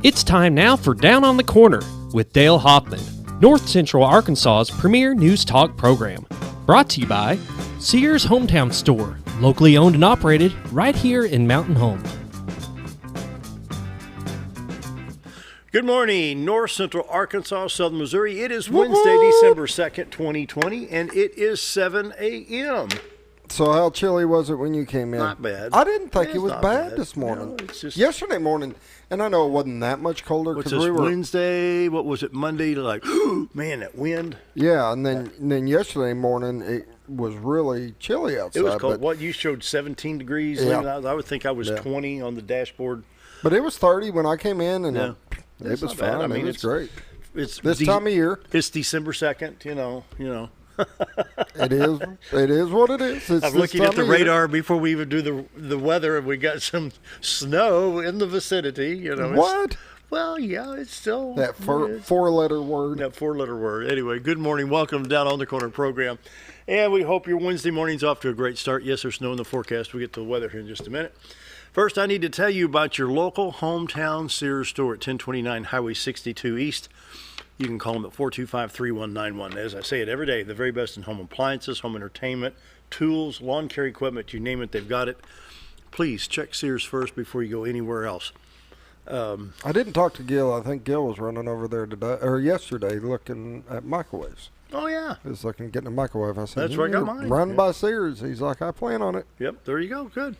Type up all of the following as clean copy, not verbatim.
It's time now for Down on the Corner with Dale Hoffman, North Central Arkansas's premier news talk program. Brought to you by Sears Hometown Store, locally owned and operated right here in Mountain Home. Good morning, North Central Arkansas, Southern Missouri. It is Wednesday, December 2nd, 2020, and it is 7 a.m. So how chilly was it when you came in? Not bad. I didn't think It's it was not bad bad. this morning. No, it's just- Yesterday morning, and I know it wasn't that much colder What's because this, we were Wednesday? What was it, Monday? Like, man, that wind. yeah, and then yesterday morning it was really chilly outside. It was cold. But, What, you showed 17 degrees? Yeah. I would think I was Yeah. 20 on the dashboard. but it was 30 when I came in, and Yeah. it It's was not bad. fine. I mean, it was great. It's This time of year, It's December 2nd, you know. it is. It is what it is. It's I'm this looking at time the of year. radar before we even do the weather, and we got some snow in the vicinity. You know, What? Well, yeah, it's still That four-letter word. that four-letter word. Anyway, good morning. Welcome to Down on the Corner program, and we hope your Wednesday morning's off to a great start. Yes, there's snow in the forecast. We'll get to the weather here in just a minute. First, I need to tell you about your local hometown Sears store at 1029 Highway 62 East. You can call them at 425-3191. As I say it every day, the very best in home appliances, home entertainment, tools, lawn care equipment, you name it, they've got it. Please check Sears first before you go anywhere else. I didn't talk to Gil. I think Gil was running over there today or yesterday looking at microwaves. Oh, yeah. He was looking getting a microwave. I said, That's where I got mine. Run Yeah. by Sears. He's like, I plan on it. Yep, there you go. Good.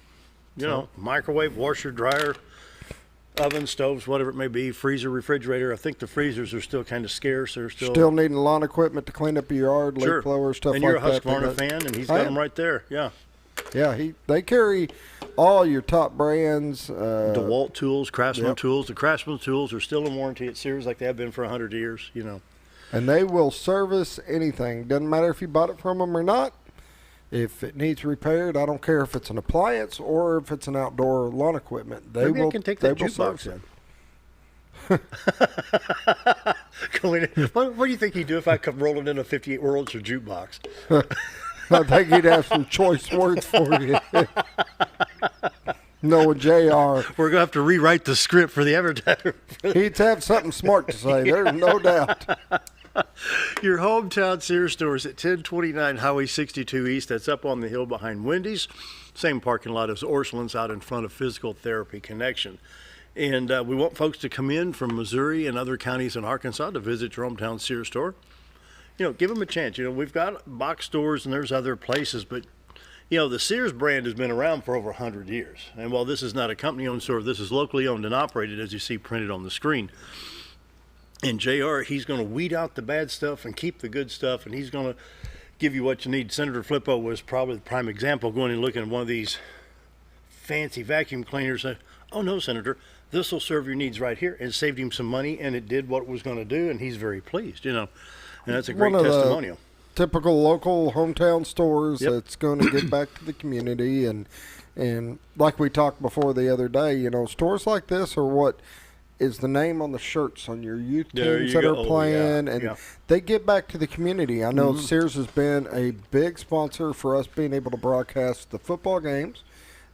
You know, microwave, washer, dryer, oven, stoves, whatever it may be, freezer, refrigerator. I think the freezers are still kind of scarce. They're still Needing lawn equipment to clean up your yard, sure. leaf blower, stuff and like you're a that. Husqvarna fan, and he's I got am. them right there. Yeah. Yeah, they carry all your top brands. DeWalt tools, Craftsman Yep. tools. The Craftsman tools are still in warranty at Sears like they have been for 100 years, you know. And they will service anything. Doesn't matter if you bought it from them or not. If it needs repaired, I don't care if it's an appliance or if it's an outdoor lawn equipment. They Maybe will. I can take they that will jukebox service in. Going in. What do you think he'd do if I come rolling in a 58 World's jukebox? I think he'd have some choice words for you. Knowing JR. We're going to have to rewrite the script for the advertiser. He'd have something smart to say. There's no doubt. Your hometown Sears store is at 1029 Highway 62 East. That's up on the hill behind Wendy's. Same parking lot as Orsolin's out in front of Physical Therapy Connection. And we want folks to come in from Missouri and other counties in Arkansas to visit your hometown Sears store. You know, give them a chance. You know, we've got box stores and there's other places, but, you know, the Sears brand has been around for over 100 years. And while this is not a company-owned store, this is locally owned and operated, as you see printed on the screen. And JR, he's going to weed out the bad stuff and keep the good stuff, and he's going to give you what you need. Senator Flippo was probably the prime example, going and looking at one of these fancy vacuum cleaners. Oh, no, Senator, this will serve your needs right here. It saved him some money, and it did what it was going to do, and he's very pleased, you know. And that's a great One of the testimonial. Typical local hometown stores Yep. that's going to give back to the community. And like we talked before the other day, you know, stores like this are what is the name on the shirts on your youth There teams you that go. are Oh, playing, yeah, and yeah. they give back to the community. I know Sears has been a big sponsor for us being able to broadcast the football games,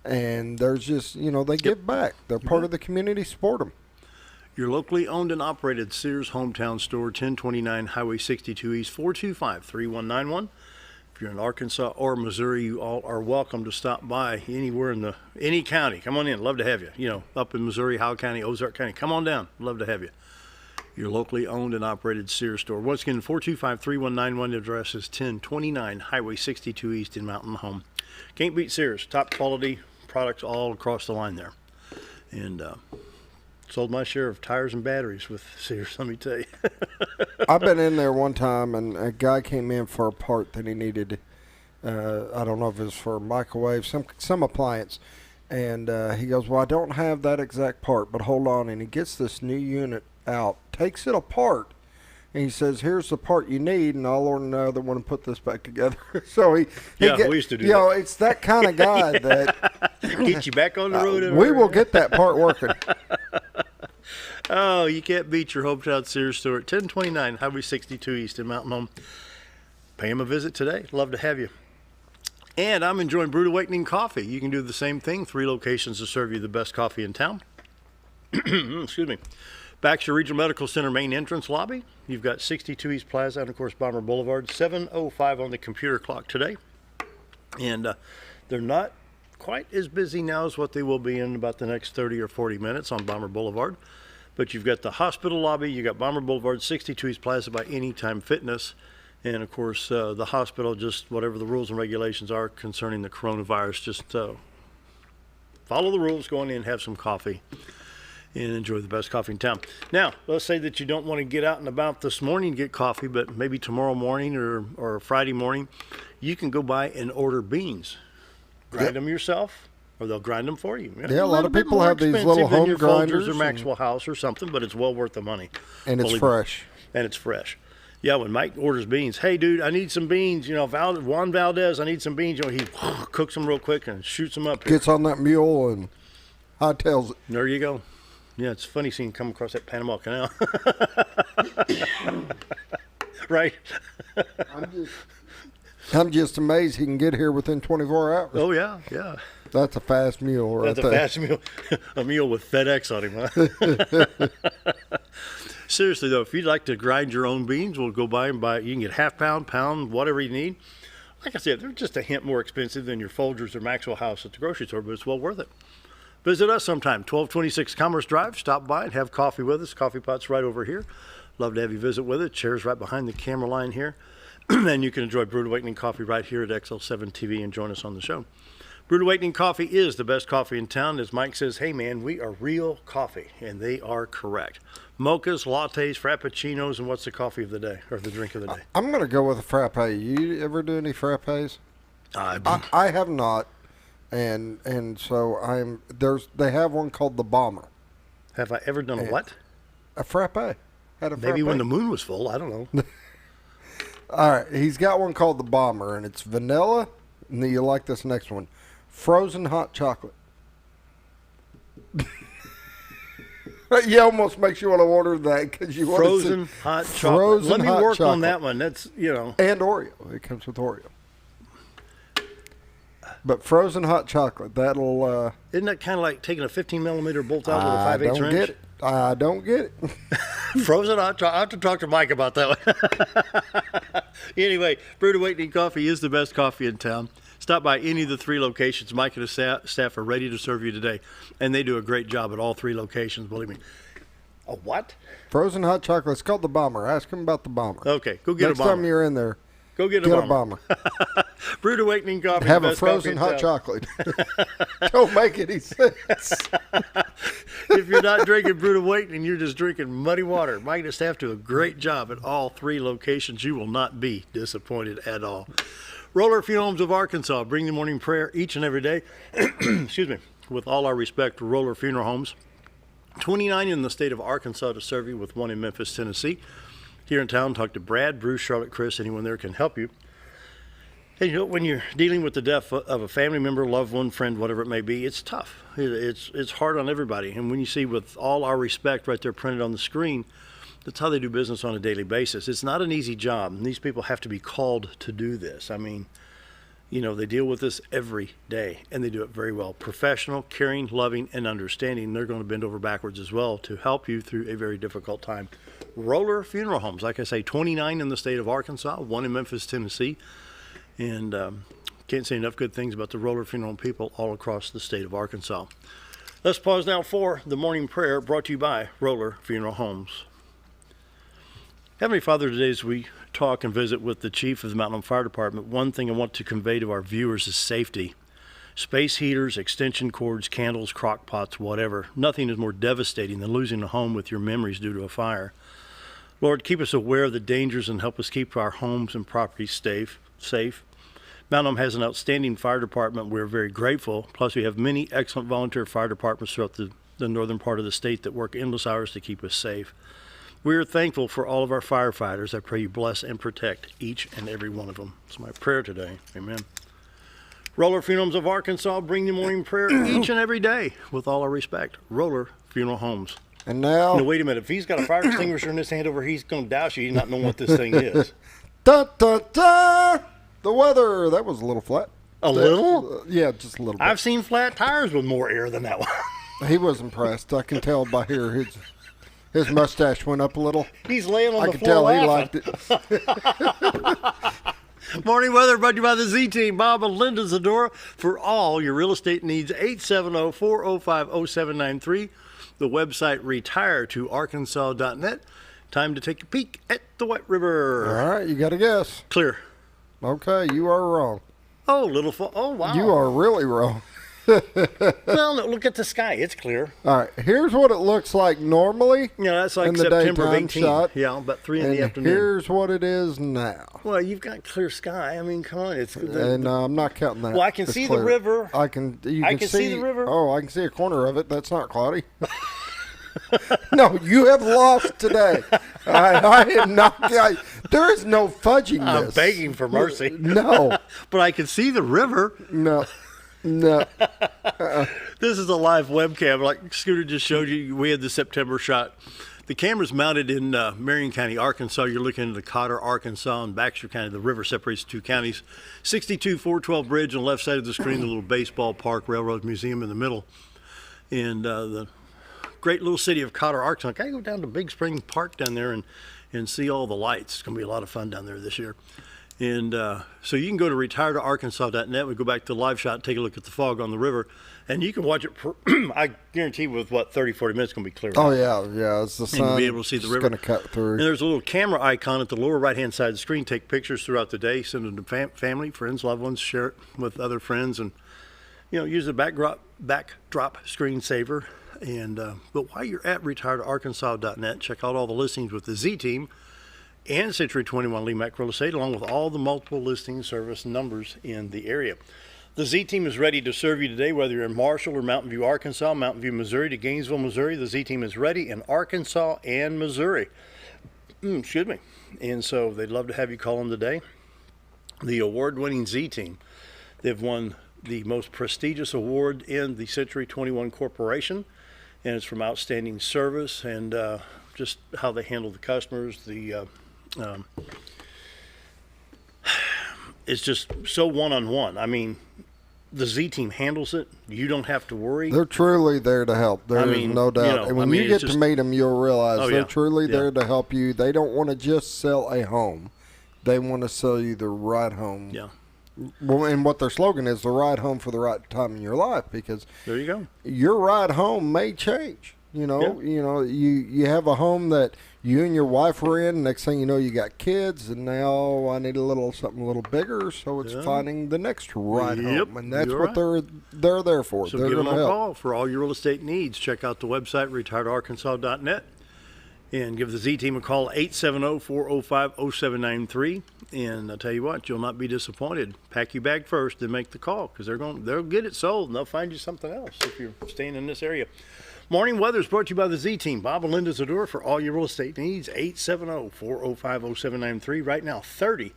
and there's just, you know, they give back. They're part of the community. Support them. Your locally owned and operated Sears hometown store, 1029 Highway 62 East, 425-3191. If you're in Arkansas or Missouri, you all are welcome to stop by anywhere in any county. Come on in. Love to have you. You know, up in Missouri, Howell County, Ozark County. Come on down. Love to have you. Your locally owned and operated Sears store. Once again, 425-3191. The address is 1029 Highway 62 East in Mountain Home. Can't beat Sears. Top quality products all across the line there. And sold my share of tires and batteries with Sears, let me tell you. I've been in there one time, and a guy came in for a part that he needed. I don't know if it was for a microwave, some appliance. And he goes, well, I don't have that exact part, but hold on. And he gets this new unit out, takes it apart, and he says, here's the part you need, and I'll order another one and put this back together. So we used to do you know, that. it's that kind of guy that Get you back on the road. we will get that part working. Oh, you can't beat your hometown Sears store at 1029 Highway 62 East in Mountain Home. Pay him a visit today. Love to have you. And I'm enjoying Brewed Awakening coffee. You can do the same thing. 3 locations to serve you the best coffee in town. Excuse me. Baxter Regional Medical Center main entrance lobby. You've got 62 East Plaza and, of course, Bomber Boulevard. 7:05 on the computer clock today. And they're not quite as busy now as what they will be in about the next 30 or 40 minutes on Bomber Boulevard. But you've got the hospital lobby. You got Bomber Boulevard, 62 East Plaza by Anytime Fitness. And, of course, the hospital, just whatever the rules and regulations are concerning the coronavirus, just follow the rules, go in and have some coffee and enjoy the best coffee in town. Now, let's say that you don't want to get out and about this morning and get coffee, but maybe tomorrow morning or Friday morning, you can go by and order beans. Grind them yourself, or they'll grind them for you. Yeah, a lot of people have these little home grinders. Or Maxwell House or something, but it's well worth the money. And it's fresh. And it's fresh. Yeah, when Mike orders beans, hey, dude, I need some beans. You know, Juan Valdez, I need some beans. You know, he cooks them real quick and shoots them up here. Gets on that mule and hightails it. There you go. Yeah, it's funny seeing him come across that Panama Canal. Right? I'm just amazed he can get here within 24 hours. Oh, yeah, yeah. That's a fast mule right there. That's a fast mule. A mule with FedEx on him, huh? Seriously, though, if you'd like to grind your own beans, we'll go by and buy. You can get half pound, whatever you need. Like I said, they're just a hint more expensive than your Folgers or Maxwell House at the grocery store, but it's well worth it. Visit us sometime, 1226 Commerce Drive. Stop by and have coffee with us. Coffee pot's right over here. Love to have you visit with it. Chairs right behind the camera line here. And you can enjoy Brewed Awakening Coffee right here at XL7 TV and join us on the show. Brewed Awakening Coffee is the best coffee in town. As Mike says, hey, man, we are real coffee, and they are correct. Mochas, lattes, frappuccinos, and what's the coffee of the day, or the drink of the day? I'm going to go with a frappe. You ever do any frappes? I have not. And so they have one called the Bomber. Have I ever done a what? A frappe. Had a Maybe frappe. when the moon was full. I don't know. All right. He's got one called the Bomber, and it's vanilla. And then you like this next one. Frozen hot chocolate. You almost makes you want to order that because you want frozen to hot chocolate. Let me work on that one. That's, you know. And Oreo. It comes with Oreo. But frozen hot chocolate, that'll... Isn't that kind of like taking a 15-millimeter bolt out with a 5/8 wrench? I don't get it. Frozen hot chocolate. I have to talk to Mike about that one. Anyway, Brewed Awakening Coffee is the best coffee in town. Stop by any of the 3 locations. Mike and his staff are ready to serve you today. And they do a great job at all 3 locations, believe me. A what? Frozen hot chocolate. It's called the Bomber. Ask him about the Bomber. Okay, go get Next a Bomber. Next time you're in there, go get a Bomber. Brewed Awakening Coffee. Have a frozen hot chocolate. Don't make any sense. If you're not drinking Brewed Awakening, you're just drinking muddy water. Mike and his staff do a great job at all 3 locations. You will not be disappointed at all. Roller Funeral Homes of Arkansas, bring the morning prayer each and every day. Excuse me. With all our respect to Roller Funeral Homes. 29 in the state of Arkansas to serve you, with 1 in Memphis, Tennessee. Here in town, talk to Brad, Bruce, Charlotte, Kris. Anyone there can help you. Hey, you know, when you're dealing with the death of a family member, loved one, friend, whatever it may be, it's tough. It's hard on everybody. And when you see with all our respect right there printed on the screen, that's how they do business on a daily basis. It's not an easy job. And these people have to be called to do this. I mean, you know, they deal with this every day, and they do it very well. Professional, caring, loving, and understanding. They're going to bend over backwards as well to help you through a very difficult time. Roller Funeral Homes, like I say, 29 in the state of Arkansas, 1 in Memphis, Tennessee. And can't say enough good things about the Roller Funeral Home people all across the state of Arkansas. Let's pause now for the morning prayer, brought to you by Roller Funeral Homes. Heavenly Father, today as we talk and visit with the chief of the Mountain Home Fire Department, one thing I want to convey to our viewers is safety. Space heaters, extension cords, candles, crock pots, whatever. Nothing is more devastating than losing a home with your memories due to a fire. Lord, keep us aware of the dangers and help us keep our homes and properties safe. Mountain Home has an outstanding fire department. We're very grateful. Plus, we have many excellent volunteer fire departments throughout the northern part of the state that work endless hours to keep us safe. We are thankful for all of our firefighters. I pray you bless and protect each and every one of them. It's my prayer today. Amen. Roller Funeral Homes of Arkansas, bring the morning prayer each and every day with all our respect. Roller Funeral Homes. And now... No, wait a minute. If he's got a fire extinguisher in his hand over here, he's going to douse you. He's not knowing what this thing is. Da, da, da! The weather. That was a little flat. A little? Yeah, just a little bit. I've seen flat tires with more air than that one. He was impressed. I can tell by here his mustache went up a little. He's laying on I the can floor tell laughing. he liked it. Morning weather brought to you by the Z-Team. Bob and Linda Zadora for all your real estate needs. 870-405-0793. The website retiretoarkansas.net. Time to take a peek at the White River. All right, you got to guess. Clear. Okay, you are wrong. Oh, oh, wow. You are really wrong. Well, no, look at the sky. It's clear. All right, here's what it looks like normally. Yeah, that's like in the September of daytime 18. shot. Yeah, about 3 in And the afternoon. here's what it is now. Well, you've got clear sky. I mean, come on. And I'm not counting that. Well, I can It's see clear. the river. I can see the river. Oh, I can see a corner of it. That's not cloudy. No, you have lost today. I am not. There is no fudging this. I'm begging for mercy. No. But I can see the river. No. This is a live webcam. Like Scooter just showed you, we had the September shot. The camera's mounted in Marion County, Arkansas. You're looking into Cotter, Arkansas, and Baxter County. The river separates the two counties. 62-412 bridge on the left side of the screen, the little baseball park, railroad museum in the middle. And the great little city of Cotter, Arkansas. I gotta go down to Big Spring Park down there and see all the lights. It's gonna be a lot of fun down there this year. And so you can go to retiretoarkansas.net. We go back to the live shot and take a look at the fog on the river. And you can watch it, I guarantee with 30, 40 minutes, it's going to be clear. Oh, yeah. It's the sun. And you'll be able to see the river. It's going to cut through. And there's a little camera icon at the lower right-hand side of the screen. Take pictures throughout the day, send them to family, friends, loved ones, share it with other friends, and, use the backdrop screensaver. And but while you're at retiretoarkansas.net, check out all the listings with the Z-Team and Century 21 Lee Mack Real Estate, along with all the multiple listing service numbers in the area. The Z-Team is ready to serve you today, whether you're in Marshall or Mountain View, Arkansas, Mountain View, Missouri to Gainesville, Missouri. The Z-Team is ready in Arkansas and Missouri. Excuse me. And so they'd love to have you call them today. The award-winning Z-Team. They've won the most prestigious award in the Century 21 Corporation, and it's from outstanding service and just how they handle the customers. It's just so one-on-one. I mean, the Z-Team handles it. You don't have to worry. They're truly there to help. There's no doubt. And when you get to meet them, you'll realize they're truly there to help you. They don't want to just sell a home. They want to sell you the right home. Yeah. Well, and what their slogan is, the right home for the right time in your life, because there you go. Your right home may change. You have a home that you and your wife were in. Next thing you know, you got kids, and now I need something a little bigger. So it's finding the next right home, and that's what they're there for. So they're give them a help. call for all your real estate needs. Check out the website retiretoarkansas.net and give the Z-Team a call 870-405-0793. And I'll tell you what, you'll not be disappointed. Pack your bag first, then make the call, because they'll get it sold and they'll find you something else if you're staying in this area. Morning weather is brought to you by the Z-Team. Bob and Linda Zadora for all your real estate needs. 870-405-0793. Right now, 30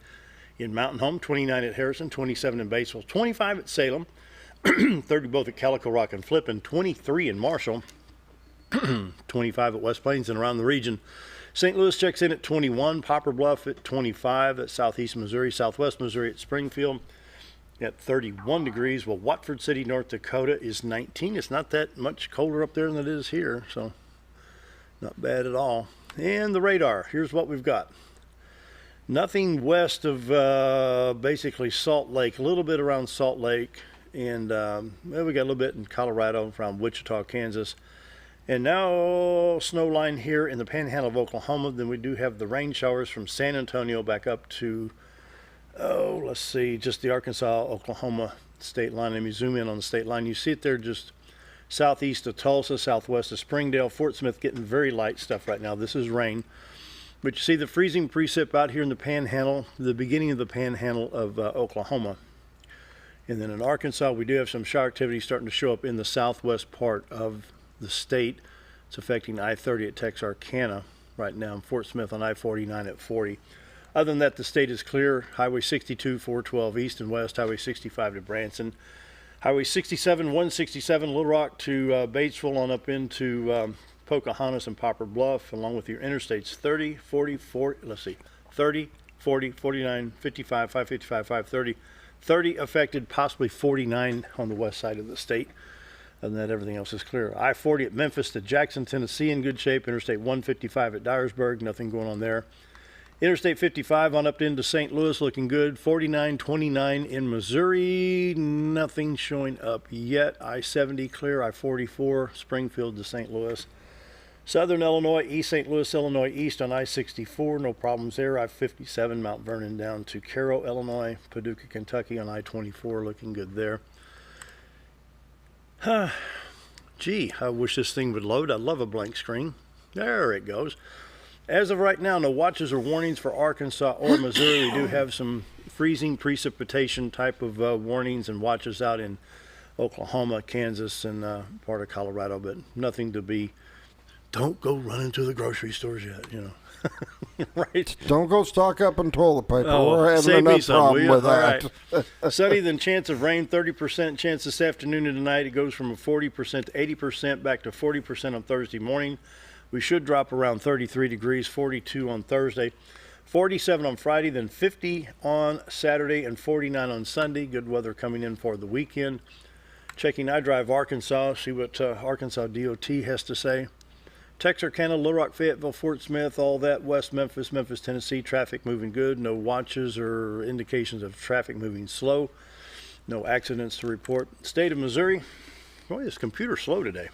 in Mountain Home, 29 at Harrison, 27 in Batesville, 25 at Salem, 30 both at Calico Rock and Flippin, 23 in Marshall, 25 at West Plains and around the region. St. Louis checks in at 21, Poplar Bluff at 25, at Southeast Missouri, Southwest Missouri at Springfield at 31 degrees. Well, Watford City, North Dakota is 19. It's not that much colder up there than it is here, so not bad at all. And the radar, here's what we've got. Nothing west of basically Salt Lake, a little bit around Salt Lake, and we got a little bit in Colorado, around Wichita, Kansas. And now snow line here in the panhandle of Oklahoma. Then we do have the rain showers from San Antonio back up to, let's see, just the Arkansas-Oklahoma state line. Let me zoom in on the state line. You see it there just southeast of Tulsa, southwest of Springdale, Fort Smith, getting very light stuff right now. This is rain. But you see the freezing precip out here in the panhandle, the beginning of the panhandle of Oklahoma. And then in Arkansas, we do have some shower activity starting to show up in the southwest part of the state. It's affecting I-30 at Texarkana right now, and Fort Smith on I-49 at 40. Other than that, the state is clear. Highway 62, 412 east and west, Highway 65 to Branson, Highway 67, 167, Little Rock to Batesville on up into Pocahontas and Poplar Bluff, along with your interstates 30, 40, 30, 40, 49, 55, 555, 530, 30 affected, possibly 49 on the west side of the state. Other than that, everything else is clear. I-40 at Memphis to Jackson, Tennessee in good shape. Interstate 155 at Dyersburg, nothing going on there. Interstate 55 on up into St. Louis, looking good. 49-29 in Missouri, nothing showing up yet. I-70 clear. I-44 Springfield to St. Louis. Southern Illinois, East St. Louis, Illinois East on I-64, no problems there. I-57 Mount Vernon down to Cairo, Illinois. Paducah, Kentucky on I-24, looking good there. Gee, I wish this thing would load. I love a blank screen. There it goes. As of right now, no watches or warnings for Arkansas or Missouri. We do have some freezing precipitation type of warnings and watches out in Oklahoma, Kansas, and part of Colorado, but nothing to be. Don't go running to the grocery stores yet, you know. Right? Don't go stock up on toilet paper. Oh, We're having save me enough some, problem with All that. right. Sunny, then chance of rain, 30% chance this afternoon and tonight. It goes from a 40% to 80%, back to 40% on Thursday morning. We should drop around 33 degrees, 42 on Thursday, 47 on Friday, then 50 on Saturday, and 49 on Sunday. Good weather coming in for the weekend. Checking iDrive Arkansas, see what Arkansas DOT has to say. Texarkana, Little Rock, Fayetteville, Fort Smith, all that, West Memphis, Memphis, Tennessee, traffic moving good. No watches or indications of traffic moving slow. No accidents to report. State of Missouri, boy, this computer's slow today.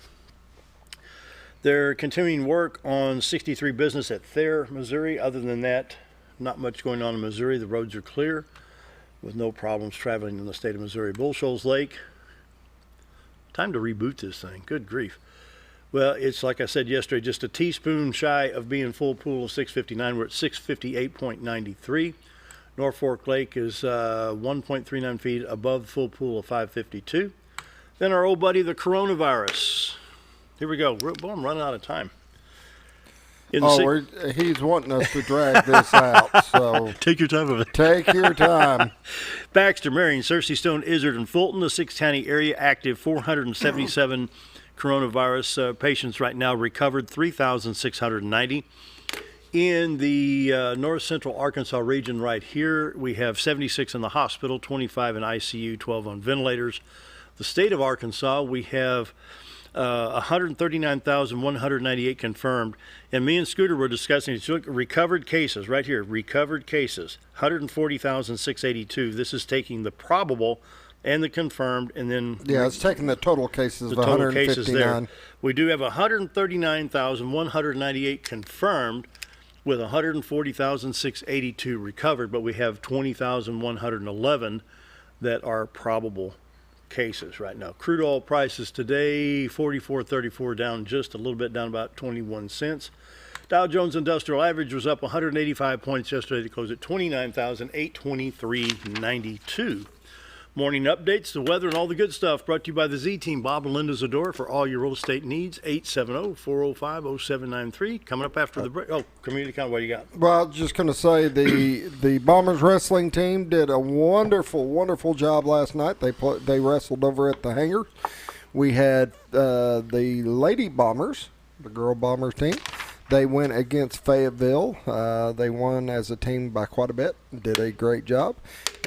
They're continuing work on 63 business at Thayer, Missouri. Other than that, not much going on in Missouri. The roads are clear with no problems traveling in the state of Missouri. Bull Shoals Lake, time to reboot this thing. Good grief. Well, it's like I said yesterday, just a teaspoon shy of being full pool of 659. We're at 658.93. Norfolk Lake is 1.39 feet above full pool of 552. Then our old buddy, the coronavirus. Here we go. Boy, I'm running out of time. He's wanting us to drag this out, so take your time with it. Take your time. Baxter, Marion, Searcy, Stone, Izzard, and Fulton, the 6-county area, active 477 coronavirus patients right now, recovered 3,690. In the north central Arkansas region right here, we have 76 in the hospital, 25 in ICU, 12 on ventilators. The state of Arkansas, we have 139,198 confirmed. And me and Scooter were discussing, look, recovered cases right here, recovered cases, 140,682. This is taking the probable and the confirmed, and then it's taking the total cases of 159. Cases there. We do have 139,198 confirmed with 140,682 recovered, but we have 20,111 that are probable cases right now. Crude oil prices today, $44.34, down just a little bit, down about 21 cents. Dow Jones Industrial Average was up 185 points yesterday to close at 29,823.92. Morning updates, the weather, and all the good stuff brought to you by the Z-Team, Bob and Linda Zadora, for all your real estate needs. 870-405-0793. Coming up after the break. Oh, community count, what do you got? Well, I was just going to say the Bombers wrestling team did a wonderful, wonderful job last night. They wrestled over at the hangar. We had the Lady Bombers, the girl Bombers team. They went against Fayetteville. They won as a team by quite a bit. Did a great job.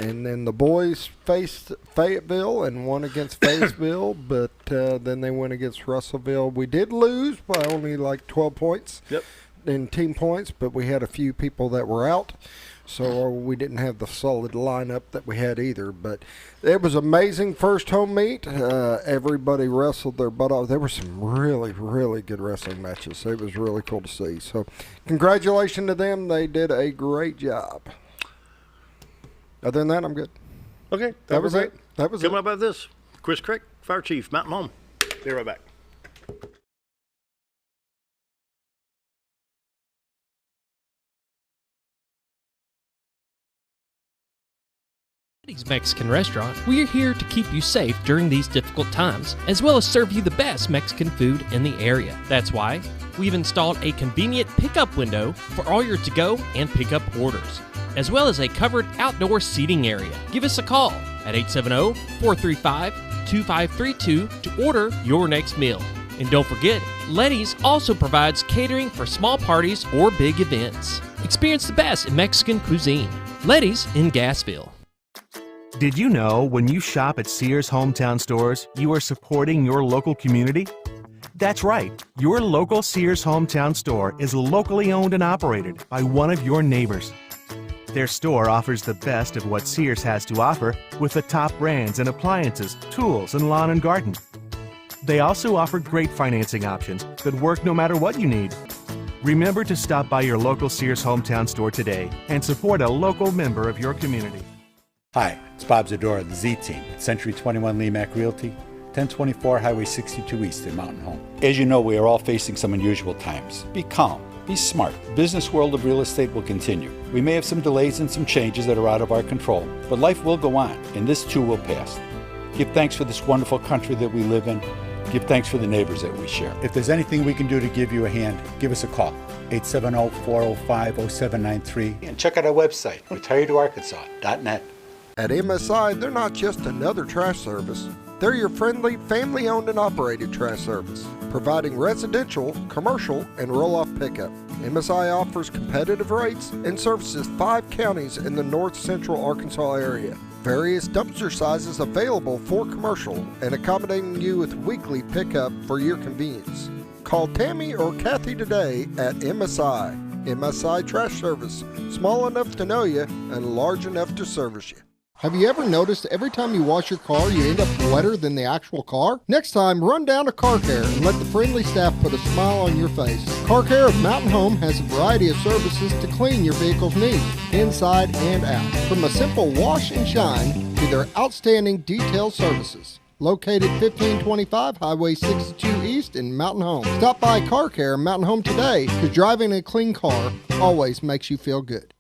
And then the boys faced Fayetteville and won against Fayetteville, but then they went against Russellville. We did lose by only like 12 points in team points, but we had a few people that were out, so we didn't have the solid lineup that we had either. But it was amazing first home meet. Everybody wrestled their butt off. There were some really, really good wrestling matches. It was really cool to see. So congratulations to them. They did a great job. Other than that, I'm good. Okay. That was it. Coming up about this, Kris Crick, Fire Chief, Mountain Home. Be right back. Mexican restaurant, we're here to keep you safe during these difficult times, as well as serve you the best Mexican food in the area. That's why we've installed a convenient pickup window for all your to-go and pickup orders, as well as a covered outdoor seating area. Give us a call at 870-435-2532 to order your next meal. And don't forget, Letty's also provides catering for small parties or big events. Experience the best in Mexican cuisine. Letty's in Gassville. Did you know when you shop at Sears Hometown Stores, you are supporting your local community? That's right. Your local Sears Hometown Store is locally owned and operated by one of your neighbors. Their store offers the best of what Sears has to offer with the top brands and appliances, tools, and lawn and garden. They also offer great financing options that work no matter what you need. Remember to stop by your local Sears Hometown Store today and support a local member of your community. Hi, it's Bob Zadora of the Z-Team at Century 21 Lemac Realty, 1024 Highway 62 East in Mountain Home. As you know, we are all facing some unusual times. Be calm. Be smart. The business world of real estate will continue. We may have some delays and some changes that are out of our control, but life will go on, and this too will pass. Give thanks for this wonderful country that we live in. Give thanks for the neighbors that we share. If there's anything we can do to give you a hand, give us a call, 870-405-0793, and check out our website, retiredtoarkansas.net. At MSI, they're not just another trash service. They're your friendly, family-owned and operated trash service, providing residential, commercial, and roll-off pickup. MSI offers competitive rates and services 5 counties in the north central Arkansas area. Various dumpster sizes available for commercial and accommodating you with weekly pickup for your convenience. Call Tammy or Kathy today at MSI. MSI Trash Service, small enough to know you and large enough to service you. Have you ever noticed every time you wash your car, you end up wetter than the actual car? Next time, run down to Car Care and let the friendly staff put a smile on your face. Car Care of Mountain Home has a variety of services to clean your vehicle's needs, inside and out. From a simple wash and shine to their outstanding detailed services. Located 1525 Highway 62 East in Mountain Home. Stop by Car Care Mountain Home today, because driving a clean car always makes you feel good.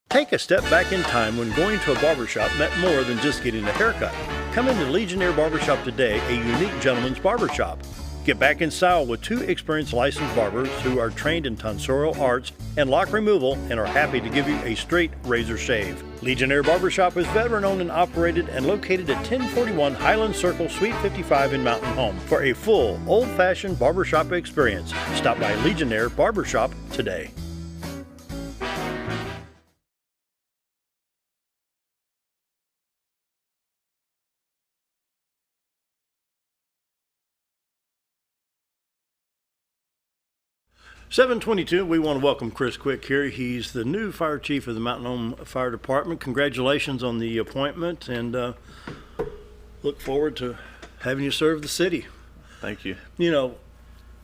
Take a step back in time when going to a barbershop meant more than just getting a haircut. Come into Legionnaire Barbershop today, a unique gentleman's barbershop. Get back in style with 2 experienced licensed barbers who are trained in tonsorial arts and lock removal and are happy to give you a straight razor shave. Legionnaire Barbershop is veteran-owned and operated and located at 1041 Highland Circle, Suite 55 in Mountain Home. For a full, old-fashioned barbershop experience, stop by Legionnaire Barbershop today. (7:22). We want to welcome Kris Quick here. He's the new fire chief of the Mountain Home Fire Department. Congratulations on the appointment, and look forward to having you serve the city. Thank you. You know,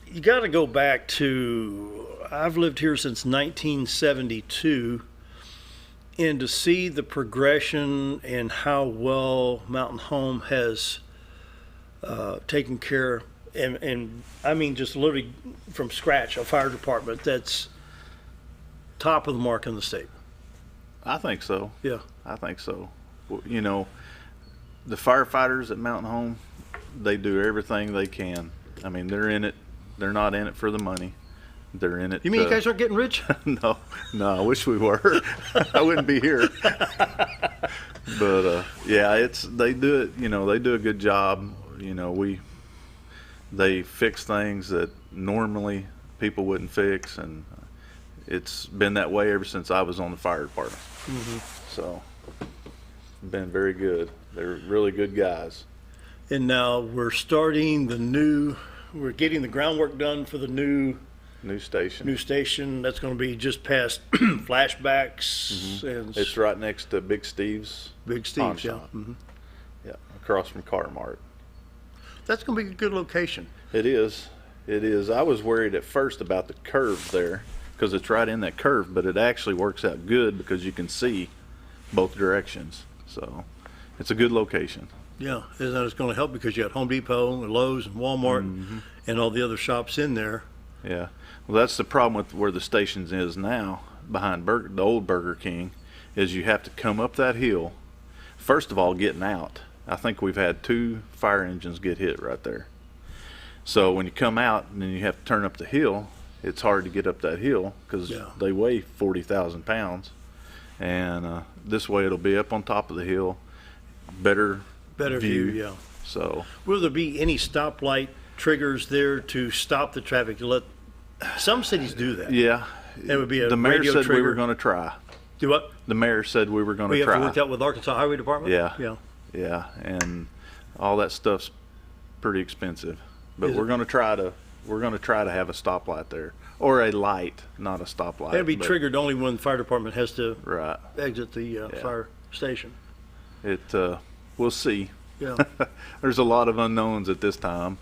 you got to go back to, I've lived here since 1972, and to see the progression and how well Mountain Home has taken care, and I mean just literally from scratch, a fire department that's top of the mark in the state. I think so. Yeah. I think so. You know, the firefighters at Mountain Home, they do everything they can. I mean, they're in it. They're not in it for the money. They're in it. You mean you guys aren't getting rich? No, I wish we were. I wouldn't be here. But yeah, they do it. You know, they do a good job. You know, they fix things that normally people wouldn't fix, and it's been that way ever since I was on the fire department. Mm-hmm. So, been very good. They're really good guys. And now we're starting we're getting the groundwork done for the new station. That's going to be just past Flashbacks. Mm-hmm. And it's right next to Big Steve's. Yeah. Mm-hmm. Yeah, across from Car Mart. That's going to be a good location. It is. I was worried at first about the curve there because it's right in that curve, but it actually works out good because you can see both directions. So it's a good location. Yeah, and it's going to help because you got Home Depot and Lowe's and Walmart mm-hmm. and all the other shops in there. Yeah. Well, that's the problem with where the station is now, behind the old Burger King, is you have to come up that hill. First of all, getting out. I think we've had 2 fire engines get hit right there. So when you come out and then you have to turn up the hill, it's hard to get up that hill because they weigh 40,000 pounds. And this way it'll be up on top of the hill, better view. Yeah. So will there be any stoplight triggers there to stop the traffic? Some cities do that. Yeah. It would be a the mayor radio said trigger. We were going to try. Do what? The mayor said we were going We to have try. to work out with Arkansas Highway Department? Yeah. Yeah, and all that stuff's pretty expensive. But we're going to try to have a stoplight there, or a light, not a stoplight. It'll be but- triggered only when the fire department has to Right. exit the fire station. We'll see. Yeah. There's a lot of unknowns at this time.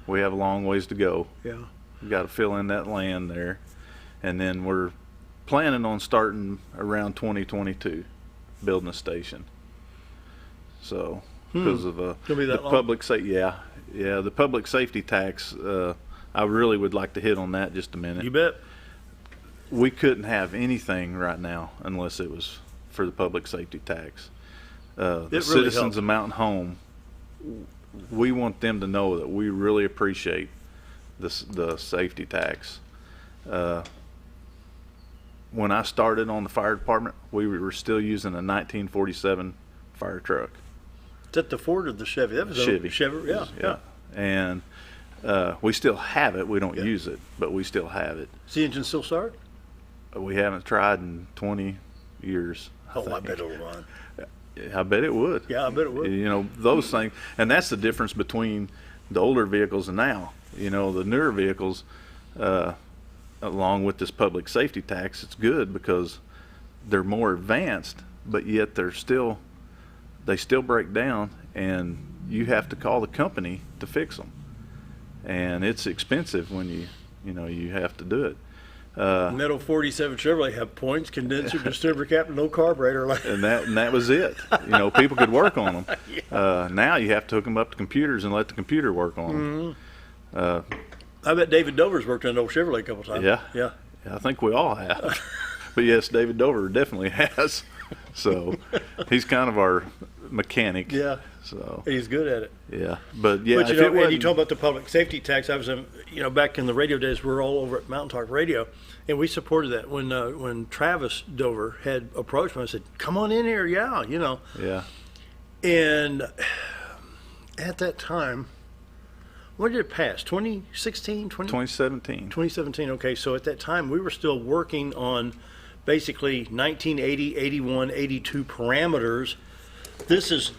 We have a long ways to go. Yeah. We've got to fill in that land there, and then we're planning on starting around 2022, building a station. So because of Gonna be that the long? public the public safety tax. I really would like to hit on that just a minute. You bet. We couldn't have anything right now unless it was for the public safety tax. The really citizens helped. of Mountain Home, we want them to know that we really appreciate the safety tax. When I started on the fire department, we were still using a 1947 fire truck. Is that the Ford or the Chevy? That was Chevy. A Chevy, yeah. And we still have it. We don't use it, but we still have it. Is the engine still start? We haven't tried in 20 years. I think. bet it'll run. I bet it would. Yeah, I bet it would. You know, those things, and that's the difference between the older vehicles and now. You know, the newer vehicles, along with this public safety tax, it's good because they're more advanced, but yet they still break down, and you have to call the company to fix them, and it's expensive when you have to do it. Metal 47 Chevrolet have points, condenser, distributor cap, no carburetor. And that was it. You know, people could work on them. Now you have to hook them up to computers and let the computer work on them. I bet David Dover's worked on an old Chevrolet a couple times. Yeah. I think we all have. But yes, David Dover definitely has. So he's kind of our mechanic. Yeah. So He's good at it. yeah, but yeah, But if you know, it and you wasn't- talk about the public safety tax. I was, back in the radio days, we were all over at Mountain Talk Radio, and we supported that. When Travis Dover had approached me, I said, "Come on in here, yeah." yeah, And at that time, when did it pass? 2016, 2017. 2017. Okay, so at that time, we were still working on basically 1980, 81, 82 parameters. This is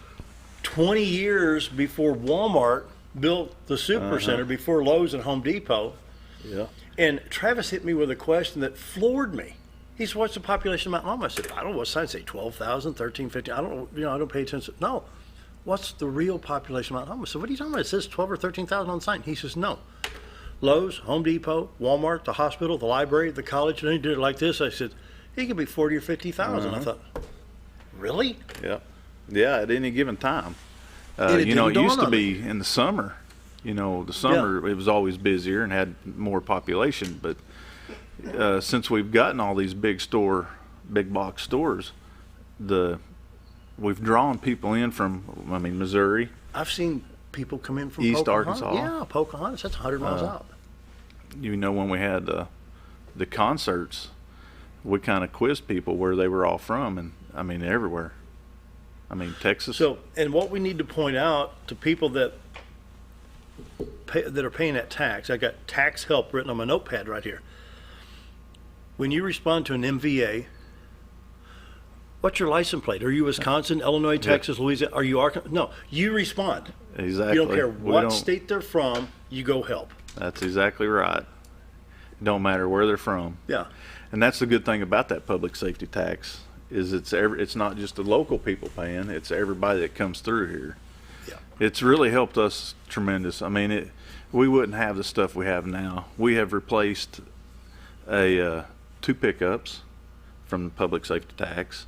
20 years before Walmart built the Super Center, before Lowe's and Home Depot. Yeah. And Travis hit me with a question that floored me. He said, "What's the population of Mountain Home?" I said, "I don't know what signs say, 12,000, 13, 15. I don't know, I don't pay attention." No. "What's the real population of Mountain Home?" I said, "What are you talking about? It says 12 or 13,000 on the sign." He says, "No. Lowe's, Home Depot, Walmart, the hospital, the library, the college," and he did it like this. I said, "It could be 40 or 50,000. I thought, "Really?" Yeah, at any given time. And it It didn't used dawn to on be in the summer. The summer it was always busier and had more population. But since we've gotten all these big box stores, we've drawn people in from, Missouri. I've seen people come in from East Pocahontas. Arkansas. Yeah, Pocahontas. That's 100 miles out. When we had the concerts, we kind of quizzed people where they were all from, and everywhere. Texas. So, and what we need to point out to people that are paying that tax, I got tax help written on my notepad right here. When you respond to an MVA, what's your license plate? Are you Wisconsin, Illinois, Texas, Louisiana? Are you Arkansas? No, you respond. Exactly. You don't care We what don't- state they're from, you go help. That's exactly right. Don't matter where they're from. Yeah. And that's the good thing about that public safety tax is it's not just the local people paying, it's everybody that comes through here. Yeah. It's really helped us tremendous. We wouldn't have the stuff we have now. We have replaced two pickups from the public safety tax,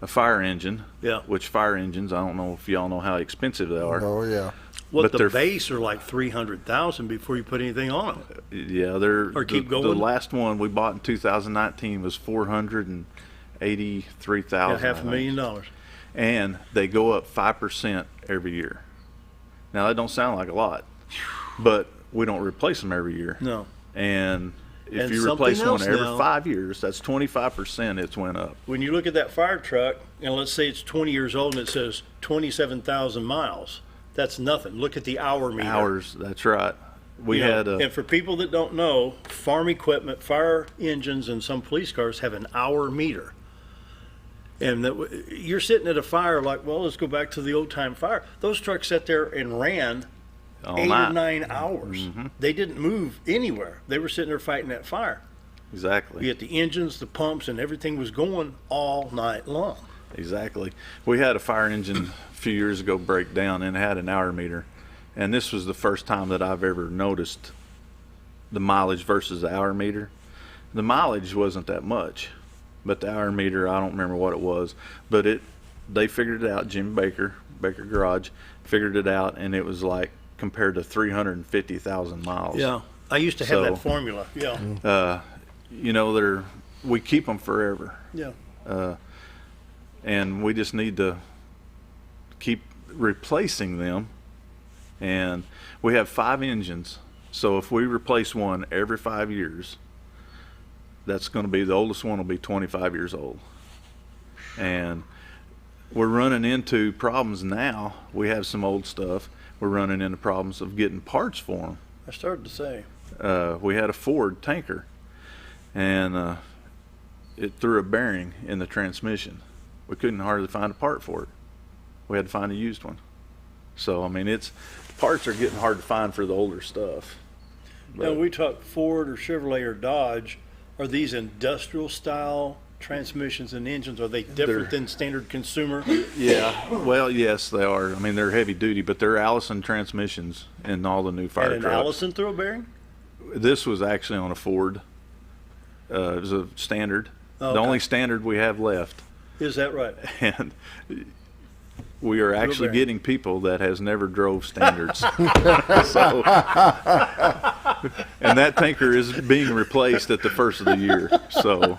a fire engine, which fire engines, I don't know if y'all know how expensive they are. Oh, yeah. What But the they're- base are like 300,000 before you put anything on them. Yeah, Or keep the going? last one we bought in 2019 was $483,000. Yeah, $500,000. And they go up 5% every year. Now that don't sound like a lot, but we don't replace them every year. No. And if And you replace something one else every now- 5 years, that's 25% it's went up. When you look at that fire truck, and let's say it's 20 years old and it says 27,000 miles, that's nothing. Look at the hour meter. Hours, that's right. We had a, and for people that don't know, farm equipment, fire engines, and some police cars have an hour meter. And you're sitting at a fire like, well, let's go back to the old time fire. Those trucks sat there and ran all 8 night. or 9 hours. Mm-hmm. They didn't move anywhere. They were sitting there fighting that fire. Exactly. You get the engines, the pumps, and everything was going all night long. Exactly. We had a fire engine a few years ago break down and it had an hour meter. And this was the first time that I've ever noticed the mileage versus the hour meter. The mileage wasn't that much, but the hour meter, I don't remember what it was. But they figured it out, Jim Baker Garage, figured it out, and it was like compared to 350,000 miles. Yeah. I used to have that formula. Yeah. You know, we keep them forever. Yeah. And we just need to keep replacing them. And we have 5 engines, so if we replace one every 5 years, that's going to be, the oldest one will be 25 years old. And we're running into problems now. We have some old stuff. We're running into problems of getting parts for them. I started to say. We had a Ford tanker, and it threw a bearing in the transmission. We couldn't hardly find a part for it. We had to find a used one. So, I mean, parts are getting hard to find for the older stuff. Now, we talk Ford or Chevrolet or Dodge. Are these industrial style transmissions and engines? Are they different than standard consumer? Yeah, well, yes, they are. I mean, they're heavy duty, but they're Allison transmissions in all the new fire and trucks. An Allison throw bearing? This was actually on a Ford. It was a standard. Okay. The only standard we have left. Is that right? And we are actually getting people that has never drove standards. So, and that tanker is being replaced at the first of the year. So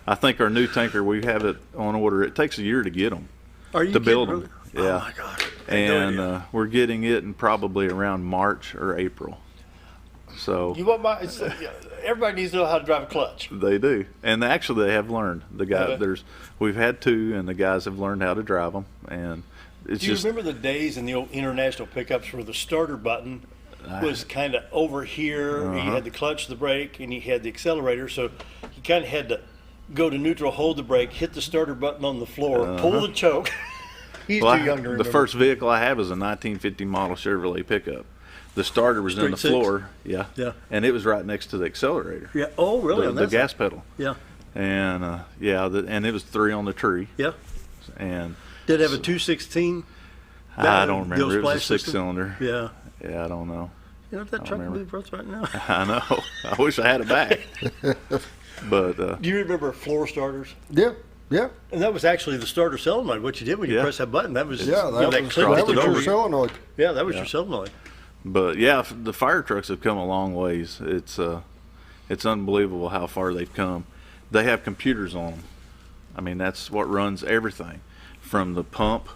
I think our new tanker, we have it on order. It takes a year to get them. Are you to build really? them? Yeah. Oh my God. And we're getting it in probably around March or April. So you want everybody needs to know how to drive a clutch. They do, and actually they have learned. The guy we've had 2, and the guys have learned how to drive them. And it's do you remember the days in the old international pickups where the starter button was kind of over here? You had the clutch, the brake, and you had the accelerator. So you kind of had to go to neutral, hold the brake, hit the starter button on the floor, pull the choke. He's too young to remember. The first vehicle I have is a 1950 model Chevrolet pickup. The starter was in the floor, yeah, and it was right next to the accelerator. Yeah. Oh, really? The gas pedal. Yeah. And and it was 3 on the tree. Yeah. And did it have a 216? I don't remember. It was a 6-cylinder. Yeah. Yeah, I don't know. You know that truck would be worth right now. I know. I wish I had it back. But do you remember floor starters? Yeah. Yeah. And that was actually the starter solenoid. What you did when you press that button, that was that was your solenoid. Yeah, that was your solenoid. But yeah, the fire trucks have come a long ways. It's unbelievable how far they've come. They have computers on them. I mean, that's what runs everything, from the pump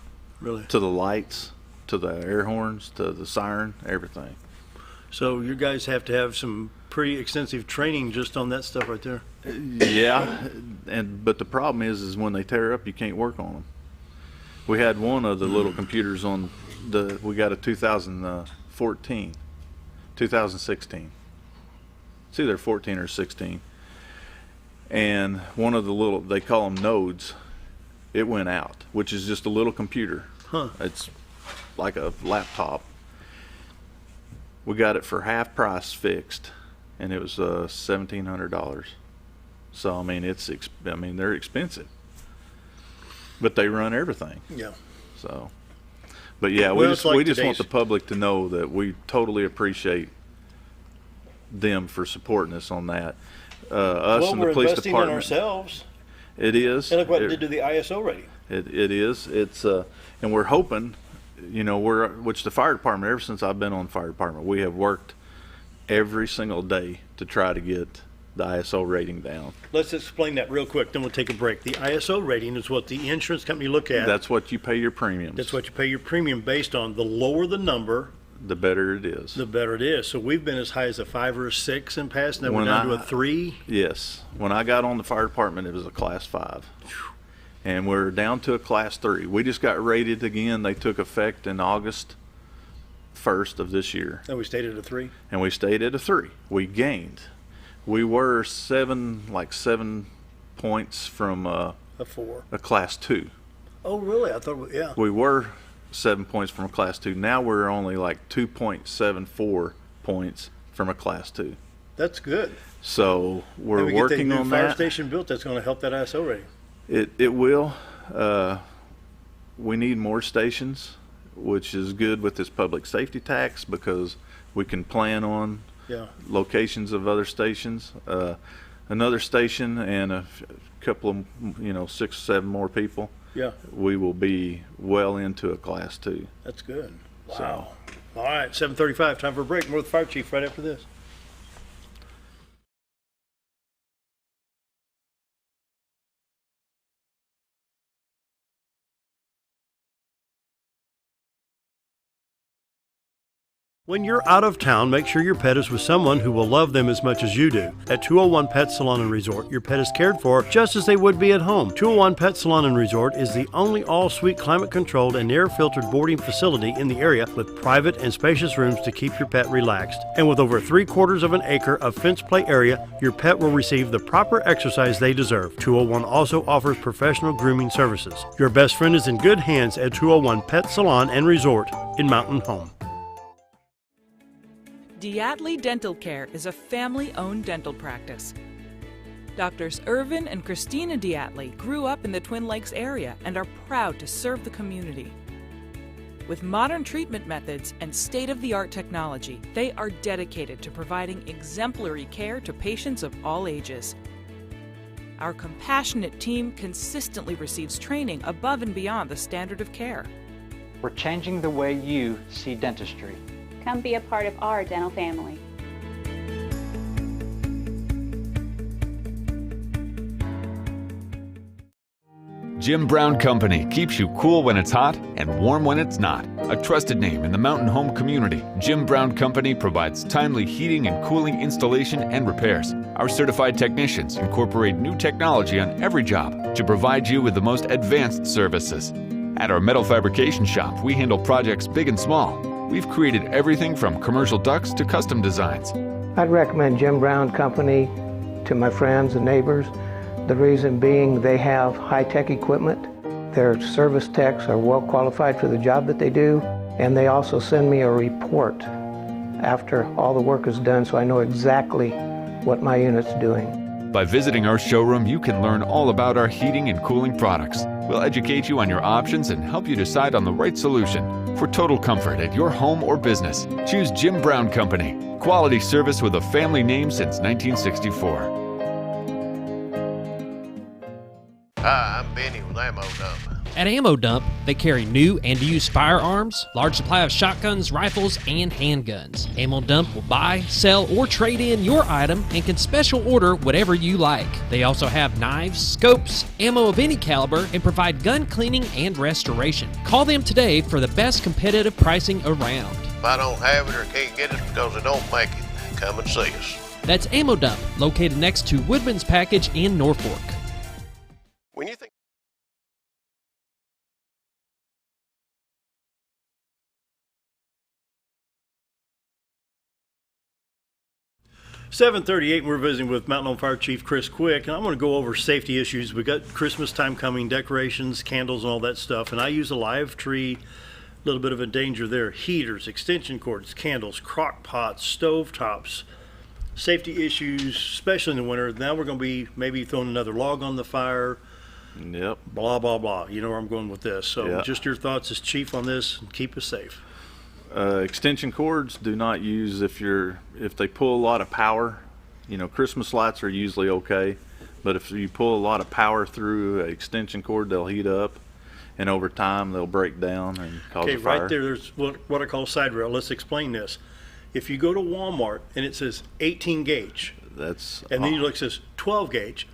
to the lights, to the air horns, to the siren, everything. So you guys have to have some pretty extensive training just on that stuff right there. Yeah, but the problem is when they tear up, you can't work on them. We had one of the little computers on we got a 2016. It's either 14 or 16. And one of the little, they call them nodes, it went out, which is just a little computer. It's like a laptop. We got it for half price fixed, and it was $1,700. So I mean, they're expensive, but they run everything. Yeah. So, but yeah, we just want the public to know that we totally appreciate them for supporting us on that. Us and the police department. We're investing in ourselves. It is. And look what it did to the ISO rating. It is. It's and we're hoping, which the fire department, ever since I've been on the fire department, we have worked every single day to try to get the ISO rating down. Let's explain that real quick, then we'll take a break. The ISO rating is what the insurance company look at. That's what you pay your premiums. That's what you pay your premium based on. The lower the number, the better it is. The better it is. So we've been as high as a 5 or a 6 in past, and then we're down to a 3. Yes. When I got on the fire department, it was a class 5. And we're down to a class 3. We just got rated again. They took effect in August 1st of this year. And we stayed at a 3? And we stayed at a 3. We gained. We were 7 points from A 4. a Class 2. Oh, really? I thought, yeah. We were 7 points from a Class 2. Now we're only like 2.74 points from a Class 2. That's good. So we're and we working get that on new fire that. station built. That's going to help that ISO rating. It will. We need more stations, which is good with this public safety tax because we can plan on Yeah. locations of other stations. Another station and a couple of 6 or 7 more people. Yeah. We will be well into a Class 2. That's good. Wow. All right, 7:35. Time for a break. More with the fire chief right after this. When you're out of town, make sure your pet is with someone who will love them as much as you do. At 201 Pet Salon and Resort, your pet is cared for just as they would be at home. 201 Pet Salon and Resort is the only all-suite climate-controlled and air-filtered boarding facility in the area with private and spacious rooms to keep your pet relaxed. And with over 3/4 of an acre of fenced play area, your pet will receive the proper exercise they deserve. 201 also offers professional grooming services. Your best friend is in good hands at 201 Pet Salon and Resort in Mountain Home. Diatley Dental Care is a family-owned dental practice. Doctors Irvin and Christina Diatley grew up in the Twin Lakes area and are proud to serve the community. With modern treatment methods and state-of-the-art technology, they are dedicated to providing exemplary care to patients of all ages. Our compassionate team consistently receives training above and beyond the standard of care. We're changing the way you see dentistry. Come be a part of our dental family. Jim Brown Company keeps you cool when it's hot and warm when it's not. A trusted name in the mountain home community, Jim Brown Company provides timely heating and cooling installation and repairs. Our certified technicians incorporate new technology on every job to provide you with the most advanced services. At our metal fabrication shop, we handle projects big and small. We've created everything from commercial ducts to custom designs. I'd recommend Jim Brown Company to my friends and neighbors. The reason being they have high-tech equipment. Their service techs are well qualified for the job that they do, and they also send me a report after all the work is done so I know exactly what my unit's doing. By visiting our showroom, you can learn all about our heating and cooling products. We'll educate you on your options and help you decide on the right solution. For total comfort at your home or business, choose Jim Brown Company. Quality service with a family name since 1964. Hi, I'm Benny with Ammo Dump. At Ammo Dump, they carry new and used firearms, large supply of shotguns, rifles, and handguns. Ammo Dump will buy, sell, or trade in your item and can special order whatever you like. They also have knives, scopes, ammo of any caliber, and provide gun cleaning and restoration. Call them today for the best competitive pricing around. If I don't have it or can't get it because they don't make it, come and see us. That's Ammo Dump, located next to Woodman's Package in Norfolk. When you think 7:38, we're visiting with Mountain Home Fire Chief Kris Quick, and I'm going to go over safety issues. We've got Christmas time coming, decorations, candles, and all that stuff, and I use a live tree, a little bit of a danger there. Heaters, extension cords, candles, crock pots, stove tops, safety issues, especially in the winter. Now we're going to be maybe throwing another log on the fire. Yep. Blah, blah, blah. You know where I'm going with this. So Yep. Just your thoughts as chief on this, and keep us safe. Extension cords do not use if they pull a lot of power. Christmas lights are usually okay, but if you pull a lot of power through an extension cord, they'll heat up, and over time they'll break down and cause a fire. Right there, there's what I call side rail. Let's explain this. If you go to Walmart and it says 18 gauge, and then you look, it says 12 gauge,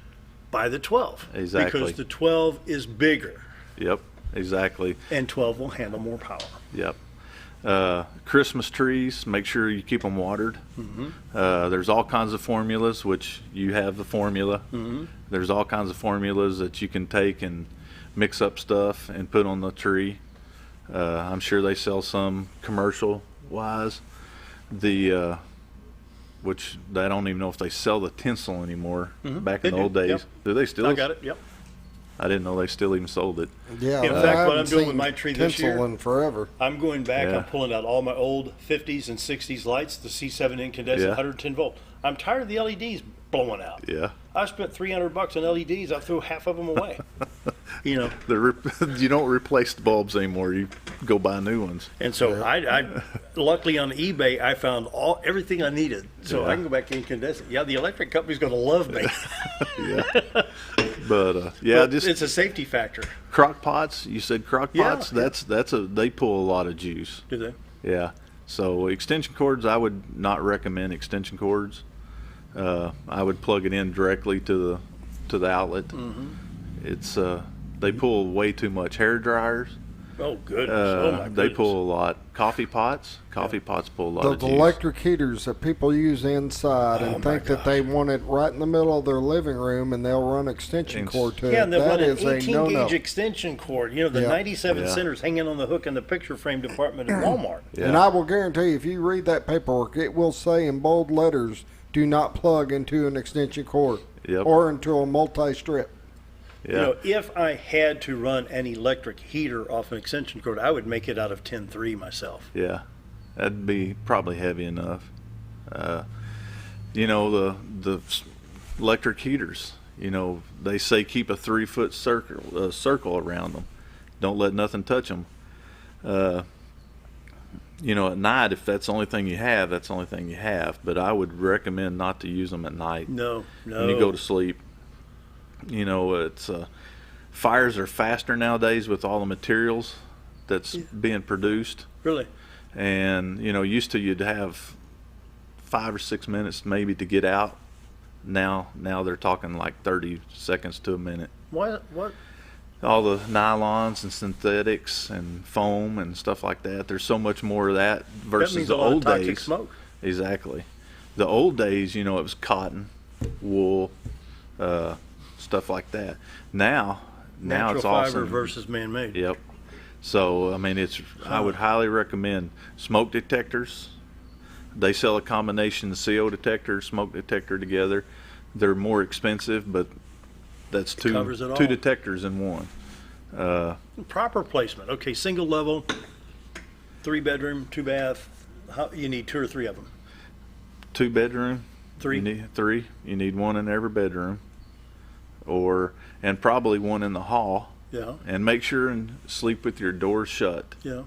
buy the 12. Exactly. Because the 12 is bigger. Yep, exactly. And 12 will handle more power. Yep. Christmas trees, make sure you keep them watered. Mm-hmm. There's all kinds of formulas, which you have the formula. Mm-hmm. There's all kinds of formulas that you can take and mix up stuff and put on the tree. I'm sure they sell some commercial wise, which I don't even know if they sell the tinsel anymore. Back in the old days, Yep. do they still? I got it. Yep. I didn't know they still even sold it. Yeah, In I fact, what haven't I'm doing with seen my tree this year, tinsel in forever. I'm going back. Yeah. I'm pulling out all my old 50s and 60s lights, the C7 incandescent, Yeah. 110 volt. I'm tired of the LEDs blowing out. Yeah. I spent $300 on LEDs. I threw half of them away. You know. You don't replace the bulbs anymore. You go buy new ones. And so I luckily on eBay I found everything I needed, so I can go back to incandescent. Yeah, the electric company's going to love me. Yeah. But yeah, But just it's a safety factor. crock pots. You said crock Yeah. pots. They pull a lot of juice. Do they? Yeah. So extension cords, I would not recommend extension cords. I would plug it in directly to the outlet. It's they pull way too much. Hair dryers. Oh goodness! Oh my goodness! They pull a lot. Coffee pots pull a lot of Those juice. electric heaters that people use inside and think that they want it right in the middle of their living room, and they'll run extension cord to Yeah, it. and they'll That run an is a 18 no-no. gauge extension cord. You know, the Yeah. 97 Yeah. centers hanging on the hook in the picture frame department at Walmart. Yeah. And I will guarantee, if you read that paperwork, it will say in bold letters, "Do not plug into an extension cord Yep. or into a multi-strip." Yeah. You know, if I had to run an electric heater off an extension cord, I would make it out of 10-3 myself. Yeah, that'd be probably heavy enough. You know, the electric heaters, you know, they say keep a 3-foot circle around them. Don't let nothing touch them. You know, at night, if that's the only thing you have, that's the only thing you have. But I would recommend not to use them at night. No. When you go to sleep. You know, it's fires are faster nowadays with all the materials that's being produced. Really? And you know, used to you'd have 5 or 6 minutes maybe to get out. Now they're talking like 30 seconds to a minute. What? All the nylons and synthetics and foam and stuff like that. There's so much more of that versus That means the a lot old of toxic days. smoke. Exactly. The old days, you know, it was cotton, wool, stuff like that. Now Natural it's fiber awesome. versus man-made. Yep. So I mean, I would highly recommend smoke detectors. They sell a combination CO detector, smoke detector together. They're more expensive, but that's two covers it all. detectors in one. Proper placement. Okay, single level, 3-bedroom, 2-bath. You need 2 or 3 of them. 2-bedroom. 3. You need 3. You need one in every bedroom, and probably one in the hall. Yeah. And make sure and sleep with your doors shut. Yeah.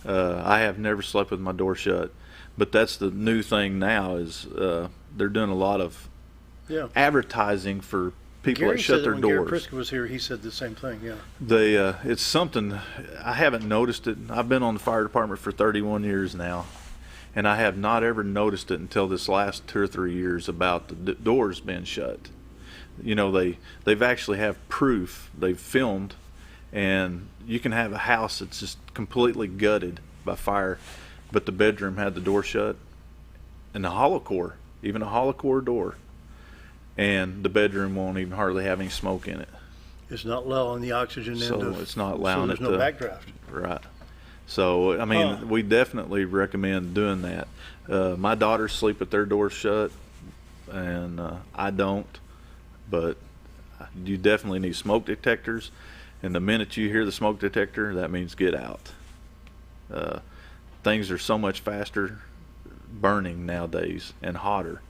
I have never slept with my door shut, but that's the new thing now. Is they're doing a lot of advertising for people Gary that shut said their when Gary doors. Priska was here, he said the same thing. Yeah. It's something I haven't noticed it. I've been on the fire department for 31 years now, and I have not ever noticed it until this last 2 or 3 years about the doors being shut. You know, they've actually have proof. They've filmed, and you can have a house that's just completely gutted by fire, but the bedroom had the door shut, and the hollow core, even a hollow core door, and the bedroom won't even hardly have any smoke in it. It's not allowing the oxygen So into. it's not allowing so it there's no to backdraft. Right. So I mean, we definitely recommend doing that. My daughters sleep with their doors shut, and I don't. But you definitely need smoke detectors, and the minute you hear the smoke detector, that means get out. Things are so much faster burning nowadays and hotter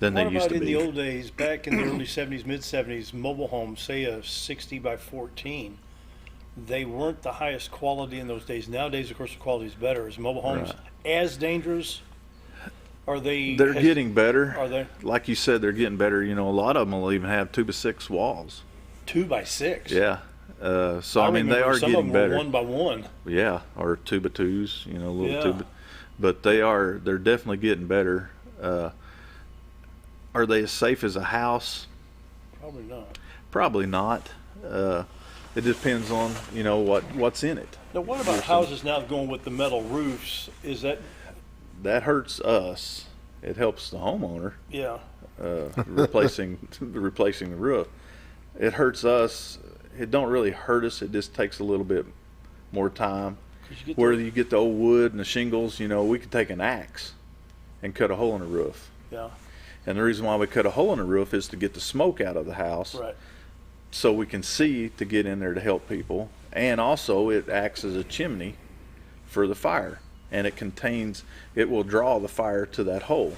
than they used to in be. the old days, back in the early 70s, mid-70s, mobile homes, say a 60 by 14, they weren't the highest quality in those days. Nowadays, of course, the quality is better. Is mobile homes as dangerous? Are they? They're getting better. Are they? Like you said, they're getting better. You know, a lot of them will even have 2x6 walls. 2 by 6. Yeah. So I mean, they are some getting of them better. Were 1 by 1. Yeah, or 2x2s. You know, little Yeah. but they're definitely getting better. Are they as safe as a house? Probably not. Probably not. It depends on what's in it. Now, what about houses now going with the metal roofs? Is that? That hurts us. It helps the homeowner. Yeah. Replacing the roof. It hurts us. It don't really hurt us. It just takes a little bit more time. where you get the old wood and the shingles, we could take an axe and cut a hole in the roof. Yeah. And the reason why we cut a hole in the roof is to get the smoke out of the house. Right. So we can see to get in there to help people. And also it acts as a chimney for the fire. And it will draw the fire to that hole.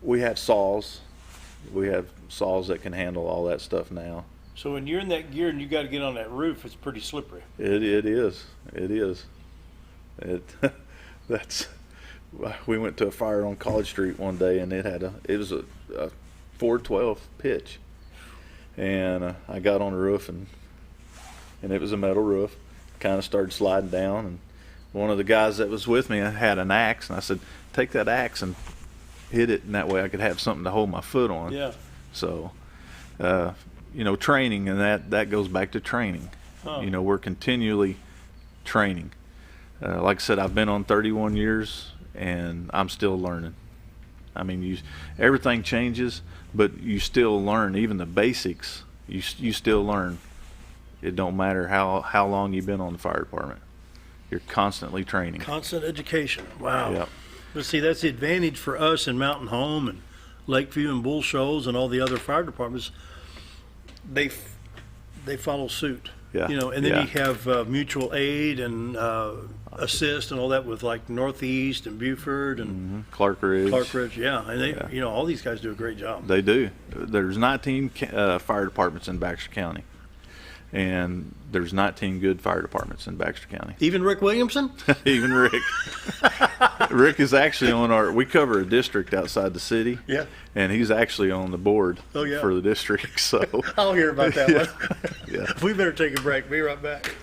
We have saws. We have saws that can handle all that stuff now. So when you're in that gear and you got to get on that roof, it's pretty slippery. It is. We went to a fire on College Street one day, and it was a 412 pitch, and I got on the roof, and it was a metal roof. Kind of started sliding down, and one of the guys that was with me had an axe, and I said, "Take that axe and hit it, and that way I could have something to hold my foot on." Yeah. So, training, and that goes back to training. Huh. We're continually training. Like I said, I've been on 31 years, and I'm still learning. I mean, everything changes, but you still learn. Even the basics, you still learn. It don't matter how long you've been on the fire department. You're constantly training. Constant education. Wow. Yep. But see, that's the advantage for us in Mountain Home and Lakeview and Bull Shoals and all the other fire departments. They follow suit. Yeah. And then you have mutual aid and assist and all that with like Northeast and Buford and Clark Ridge. Yeah. And they, all these guys do a great job. They do. There's 19 fire departments in Baxter County. And there's 19 good fire departments in Baxter County. Even Rick Williamson? Even Rick. Rick is actually we cover a district outside the city. Yeah. And he's actually on the board for the district. So I'll hear about that one. Yeah. We better take a break. Be right back.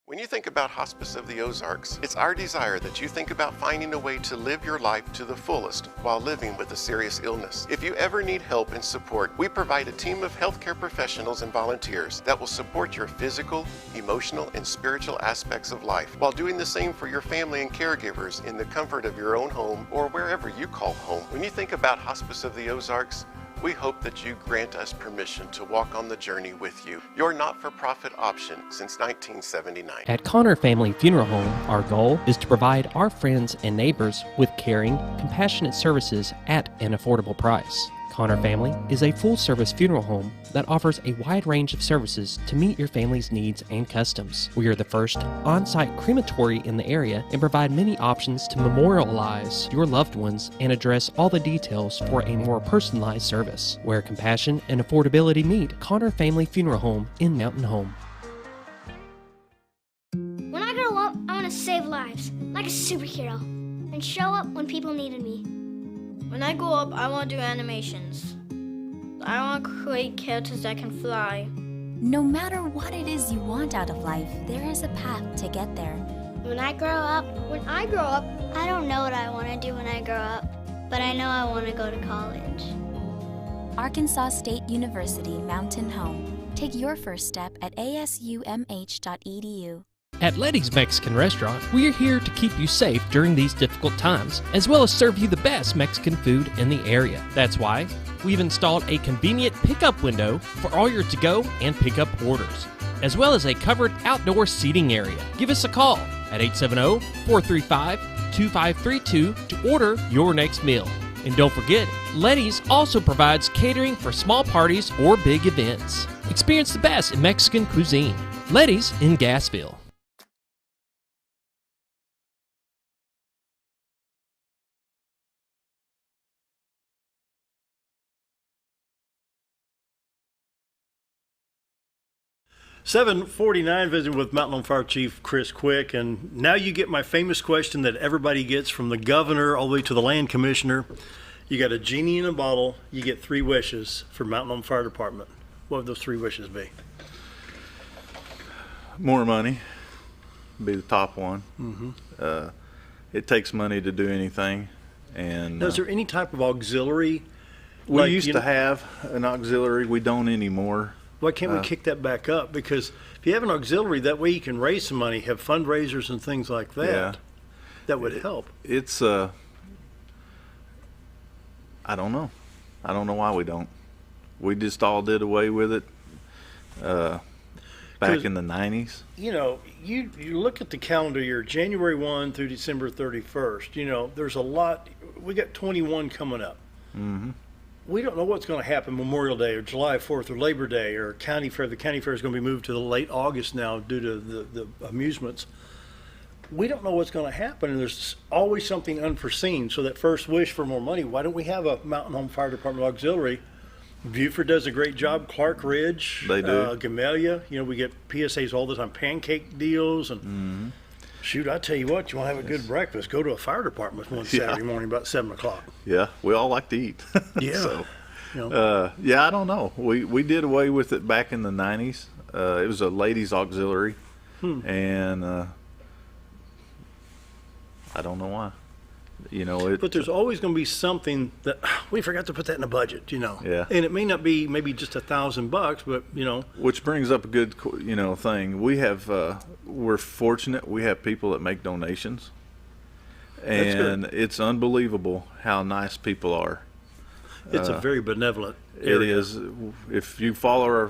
When you think about Hospice of the Ozarks, it's our desire that you think about finding a way to live your life to the fullest while living with a serious illness. If you ever need help and support, we provide a team of healthcare professionals and volunteers that will support your physical, emotional, and spiritual aspects of life while doing the same for your family and caregivers in the comfort of your own home or wherever you call home. When you think about Hospice of the Ozarks, we hope that you grant us permission to walk on the journey with you. Your not-for-profit option since 1979. At Connor Family Funeral Home, our goal is to provide our friends and neighbors with caring, compassionate services at an affordable price. Connor Family is a full-service funeral home that offers a wide range of services to meet your family's needs and customs. We are the first on-site crematory in the area and provide many options to memorialize your loved ones and address all the details for a more personalized service. Where compassion and affordability meet, Connor Family Funeral Home in Mountain Home. When I grow up, I want to save lives, like a superhero, and show up when people needed me. When I grow up, I want to do animations. I want to create characters that can fly. No matter what it is you want out of life, there is a path to get there. When I grow up, I don't know what I want to do when I grow up, but I know I want to go to college. Arkansas State University Mountain Home. Take your first step at asumh.edu. At Letty's Mexican Restaurant, we are here to keep you safe during these difficult times, as well as serve you the best Mexican food in the area. That's why we've installed a convenient pickup window for all your to-go and pickup orders, as well as a covered outdoor seating area. Give us a call at 870-435-2532 to order your next meal. And don't forget, Letty's also provides catering for small parties or big events. Experience the best in Mexican cuisine. Letty's in Gassville. $7:49, visiting with Mountain Home Fire Chief Kris Quick, and now you get my famous question that everybody gets from the governor all the way to the land commissioner. You got a genie in a bottle, you get 3 wishes for Mountain Home Fire Department. What would those 3 wishes be? More money would be the top one. Mm-hmm. It takes money to do anything. And now, is there any type of auxiliary? We used to have an auxiliary. We don't anymore. Why can't we kick that back up? Because if you have an auxiliary, that way you can raise some money, have fundraisers and things like that. Yeah. That would help. It's I don't know. I don't know why we don't. We just all did away with it back in the 90s. You know, you look at the calendar year, January 1 through December 31st. You know, there's a lot. We got 21 coming up. Mm-hmm. We don't know what's going to happen Memorial Day or July 4th or Labor Day or County Fair. The County Fair is going to be moved to the late August now due to the amusements. We don't know what's going to happen, and there's always something unforeseen. So that first wish for more money, why don't we have a Mountain Home Fire Department auxiliary? Buford does a great job. Clark Ridge, they do. Gamelia, you know, we get PSAs all the time, pancake deals, and shoot, I tell you what, you want to have a good breakfast, go to a fire department one Saturday morning about 7 o'clock. Yeah, we all like to eat. Yeah. So, you know. yeah, I don't know. We did away with it back in the 90s. It was a ladies auxiliary, and I don't know why. You know, but there's always going to be something that we forgot to put that in the budget, you know. Yeah. And it may not be maybe just $1,000, but you know. Which brings up a good, you know, thing. We have, we're fortunate. We have people that make donations, and it's unbelievable how nice people are. It's a very benevolent area. It is. If you follow our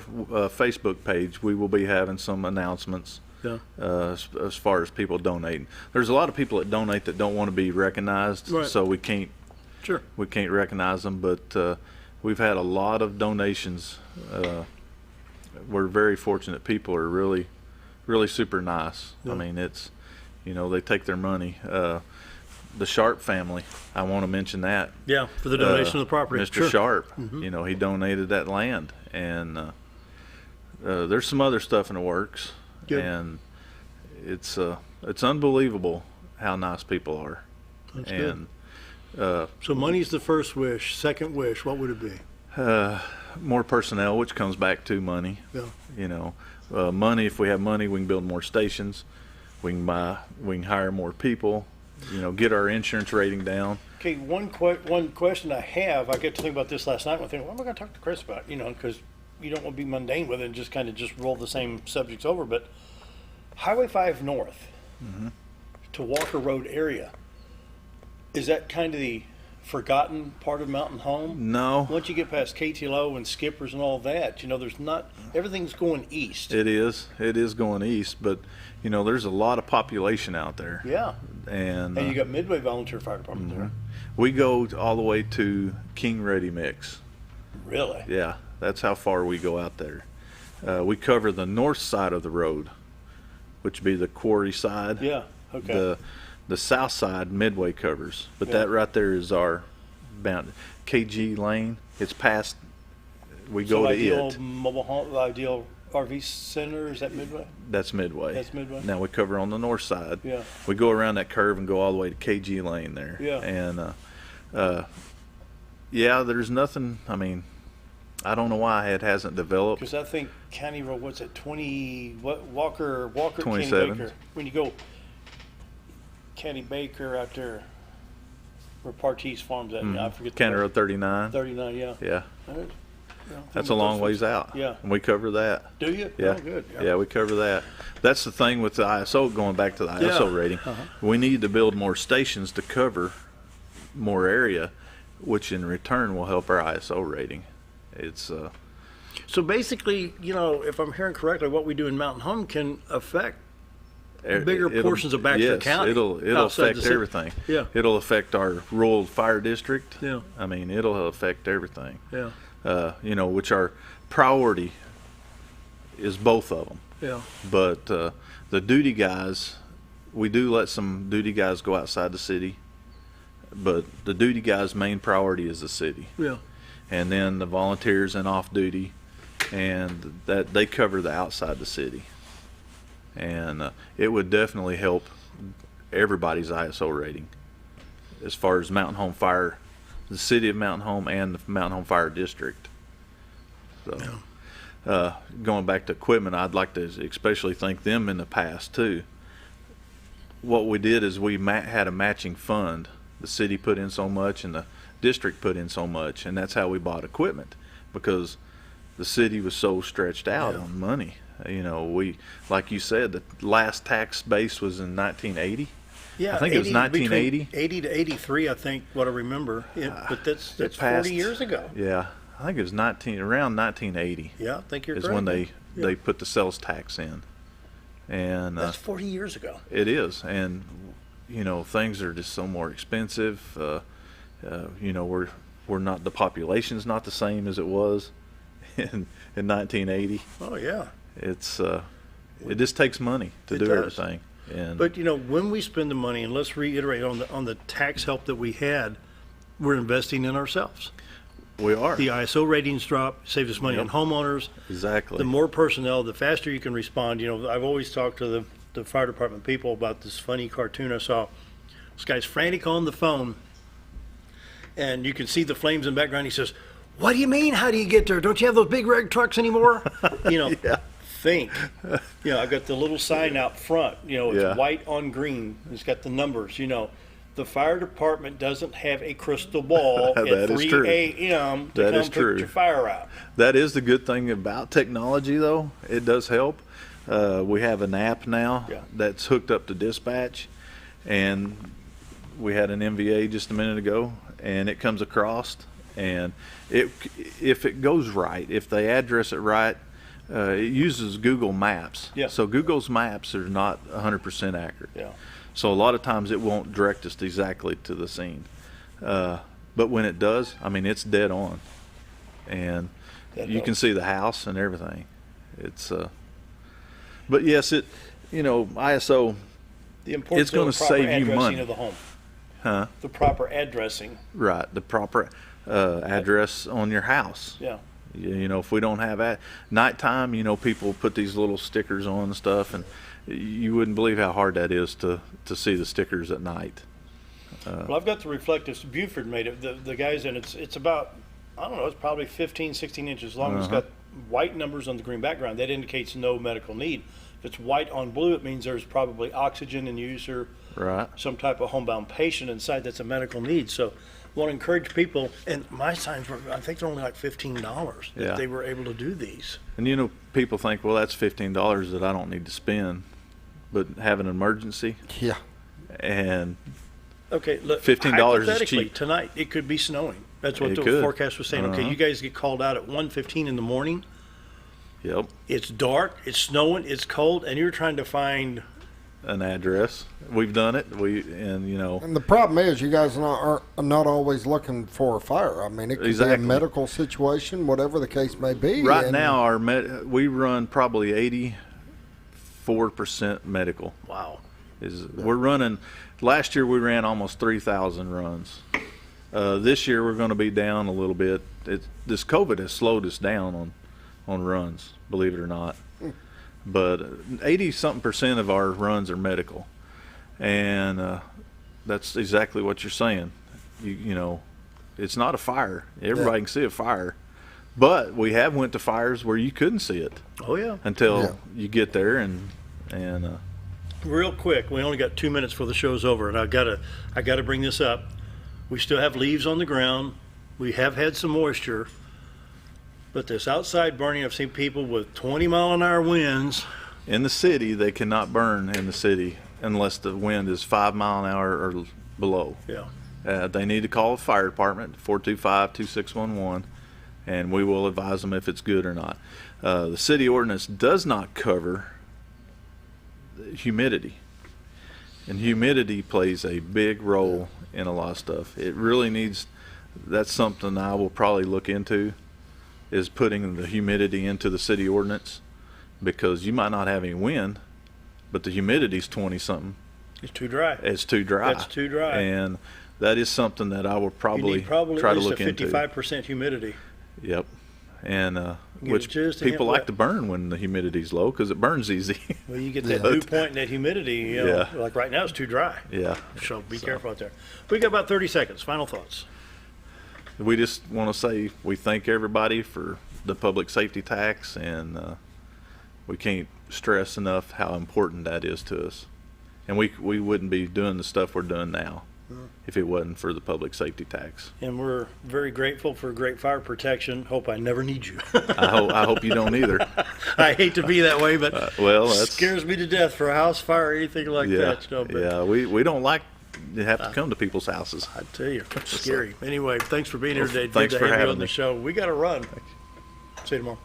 Facebook page, we will be having some announcements. Yeah. As far as people donating, there's a lot of people that donate that don't want to be recognized, right. So we can't recognize them. But we've had a lot of donations. We're very fortunate. People are really, really super nice. Yeah. I mean, it's, you know, they take their money. The Sharp family, I want to mention that. Yeah, for the donation of the property. Mr. Sure. Sharp, you know, he donated that land, and there's some other stuff in the works. Good. And it's unbelievable how nice people are. That's and good. So money's the first wish. Second wish, what would it be? More personnel, which comes back to money. Yeah. You know, money. If we have money, we can build more stations. We can hire more people. You know, get our insurance rating down. Okay, one question I have. I get to think about this last night. And I think, what am I going to talk to Kris about? You know, because you don't want to be mundane with it and just kind of just roll the same subjects over. But Highway 5 North to Walker Road area, is that kind of the forgotten part of Mountain Home? No. Once you get past KTLO and Skippers and all that, you know, there's not, everything's going east. It is going east, but you know, there's a lot of population out there. Yeah. And you got Midway Volunteer Fire Department there. We go all the way to King Ready Mix. Really? Yeah, that's how far we go out there. We cover the north side of the road, which would be the quarry side. Yeah, okay. The south side Midway covers, but that right there is our bound. KG Lane, it's past, we go to it. Mobile home, Ideal RV Center, is that Midway? That's Midway. That's Midway. Now we cover on the north side. Yeah. We go around that curve and go all the way to KG Lane there. Yeah. And yeah, there's nothing. I mean, I don't know why it hasn't developed. Because I think County Road, what's it, Walker 27. Kenny Baker. When you go Kenny Baker out there, where Partese Farms at, I forget. County Road 39. 39, yeah. Yeah. Yeah, that's a long ways out. Yeah. And we cover that. Do you? Yeah. Oh, good. Yeah, we cover that. That's the thing with the ISO, going back to the ISO rating. We need to build more stations to cover more area, which in return will help our ISO rating. It's so basically, you know, if I'm hearing correctly, what we do in Mountain Home can affect bigger portions of Baxter County. It'll affect everything. Yeah. It'll affect our rural fire district. Yeah. I mean, it'll affect everything. Yeah. You know, which our priority is both of them. Yeah. But the duty guys, we do let some duty guys go outside the city, but the duty guys' main priority is the city. Yeah. And then the volunteers and off duty, and that they cover the outside the city. And it would definitely help everybody's ISO rating as far as Mountain Home Fire, the city of Mountain Home and the Mountain Home Fire District. So, going back to equipment, I'd like to especially thank them in the past too. What we did is we had a matching fund. The city put in so much and the district put in so much, and that's how we bought equipment, because the city was so stretched out on money. You know, we, like you said, the last tax base was in 1980. Yeah, I think it was 1980. 80 to 83, I think, what I remember. But that's It passed, 40 years ago. Yeah, I think it was around 1980. Yeah, I think you're is correct. when they put the sales tax in, and that's 40 years ago. It is, and you know, things are just so more expensive. You know, we're not, the population's not the same as it was in 1980. Oh yeah. It's it just takes money to do everything. And but you know, when we spend the money, and let's reiterate on the tax help that we had, we're investing in ourselves. We are. The ISO ratings drop, saves us money on homeowners. Exactly. The more personnel, the faster you can respond. You know, I've always talked to the fire department people about this funny cartoon I saw. This guy's frantic on the phone, and you can see the flames in the background. He says, "What do you mean? How do you get there? Don't you have those big red trucks anymore?" You know, think. You know, I've got the little sign out front. You know, it's white on green. It's got the numbers. You know, the fire department doesn't have a crystal ball at 3 a.m. to come put your fire out. That is the good thing about technology, though. It does help. We have an app now that's hooked up to dispatch, and we had an MVA just a minute ago, and it comes across, and if it goes right, if they address it right, it uses Google Maps. Yeah. So Google's Maps are not 100% accurate. Yeah. So a lot of times it won't direct us exactly to the scene. But when it does, I mean, it's dead on. And you can see the house and everything. It's but yes, it, you know, ISO, the importance it's going to save you money. Of the home. Huh? The proper addressing. Right, the proper address on your house. Yeah. You know, if we don't have nighttime, you know, people put these little stickers on and stuff, and you wouldn't believe how hard that is to see the stickers at night. Well, I've got the reflective. Buford made it. The guys in it's about, I don't know, it's probably 15, 16 inches long. It's got white numbers on the green background. That indicates no medical need. If it's white on blue, it means there's probably oxygen in use or some type of homebound patient inside that's a medical need. So I want to encourage people, and my signs were, I think they're only like $15 if they were able to do these. And you know, people think, well, that's $15 that I don't need to spend, but have an emergency. Yeah. And okay, look, $15 is cheap. Tonight it could be snowing. That's what the forecast was saying. Okay, you guys get called out at 1:15 in the morning. Yep. It's dark, it's snowing, it's cold, and you're trying to find an address. We've done it. And the problem is, you guys are not always looking for a fire. I mean, it could be a medical situation, whatever the case may be. Right now, we run probably 84% medical. Wow. We're running. Last year we ran almost 3,000 runs. This year we're going to be down a little bit. This COVID has slowed us down on runs, believe it or not. But 80-something% of our runs are medical, and that's exactly what you're saying. You know, it's not a fire. Everybody can see a fire, but we have went to fires where you couldn't see it. Oh yeah. Until you get there and. Real quick, we only got 2 minutes before the show's over, and I gotta bring this up. We still have leaves on the ground. We have had some moisture. But this outside burning, I've seen people with 20-mile-an-hour winds. In the city, they cannot burn in the city unless the wind is 5 miles an hour or below. Yeah. They need to call the fire department, 425-2611, and we will advise them if it's good or not. The city ordinance does not cover humidity. And humidity plays a big role in a lot of stuff. It really needs, that's something I will probably look into, is putting the humidity into the city ordinance, because you might not have any wind, but the humidity's 20-something. It's too dry. It's too dry. That's too dry. And that is something that I will probably try to look into. 55% humidity. Yep. And which people like to burn when the humidity's low, because it burns easy. Well, you get that dew point and that humidity. You know, like right now it's too dry. Yeah. So be careful out there. We got about 30 seconds. Final thoughts. We just want to say we thank everybody for the public safety tax, and we can't stress enough how important that is to us. And we wouldn't be doing the stuff we're doing now if it wasn't for the public safety tax. And we're very grateful for great fire protection. Hope I never need you. I hope you don't either. I hate to be that way, but that scares me to death for a house fire or anything like that. You know, but we don't like to have to come to people's houses. I tell you, it's scary. Anyway, thanks for being here today. Thanks Good to for have you having on the me. show. We got to run. See you tomorrow.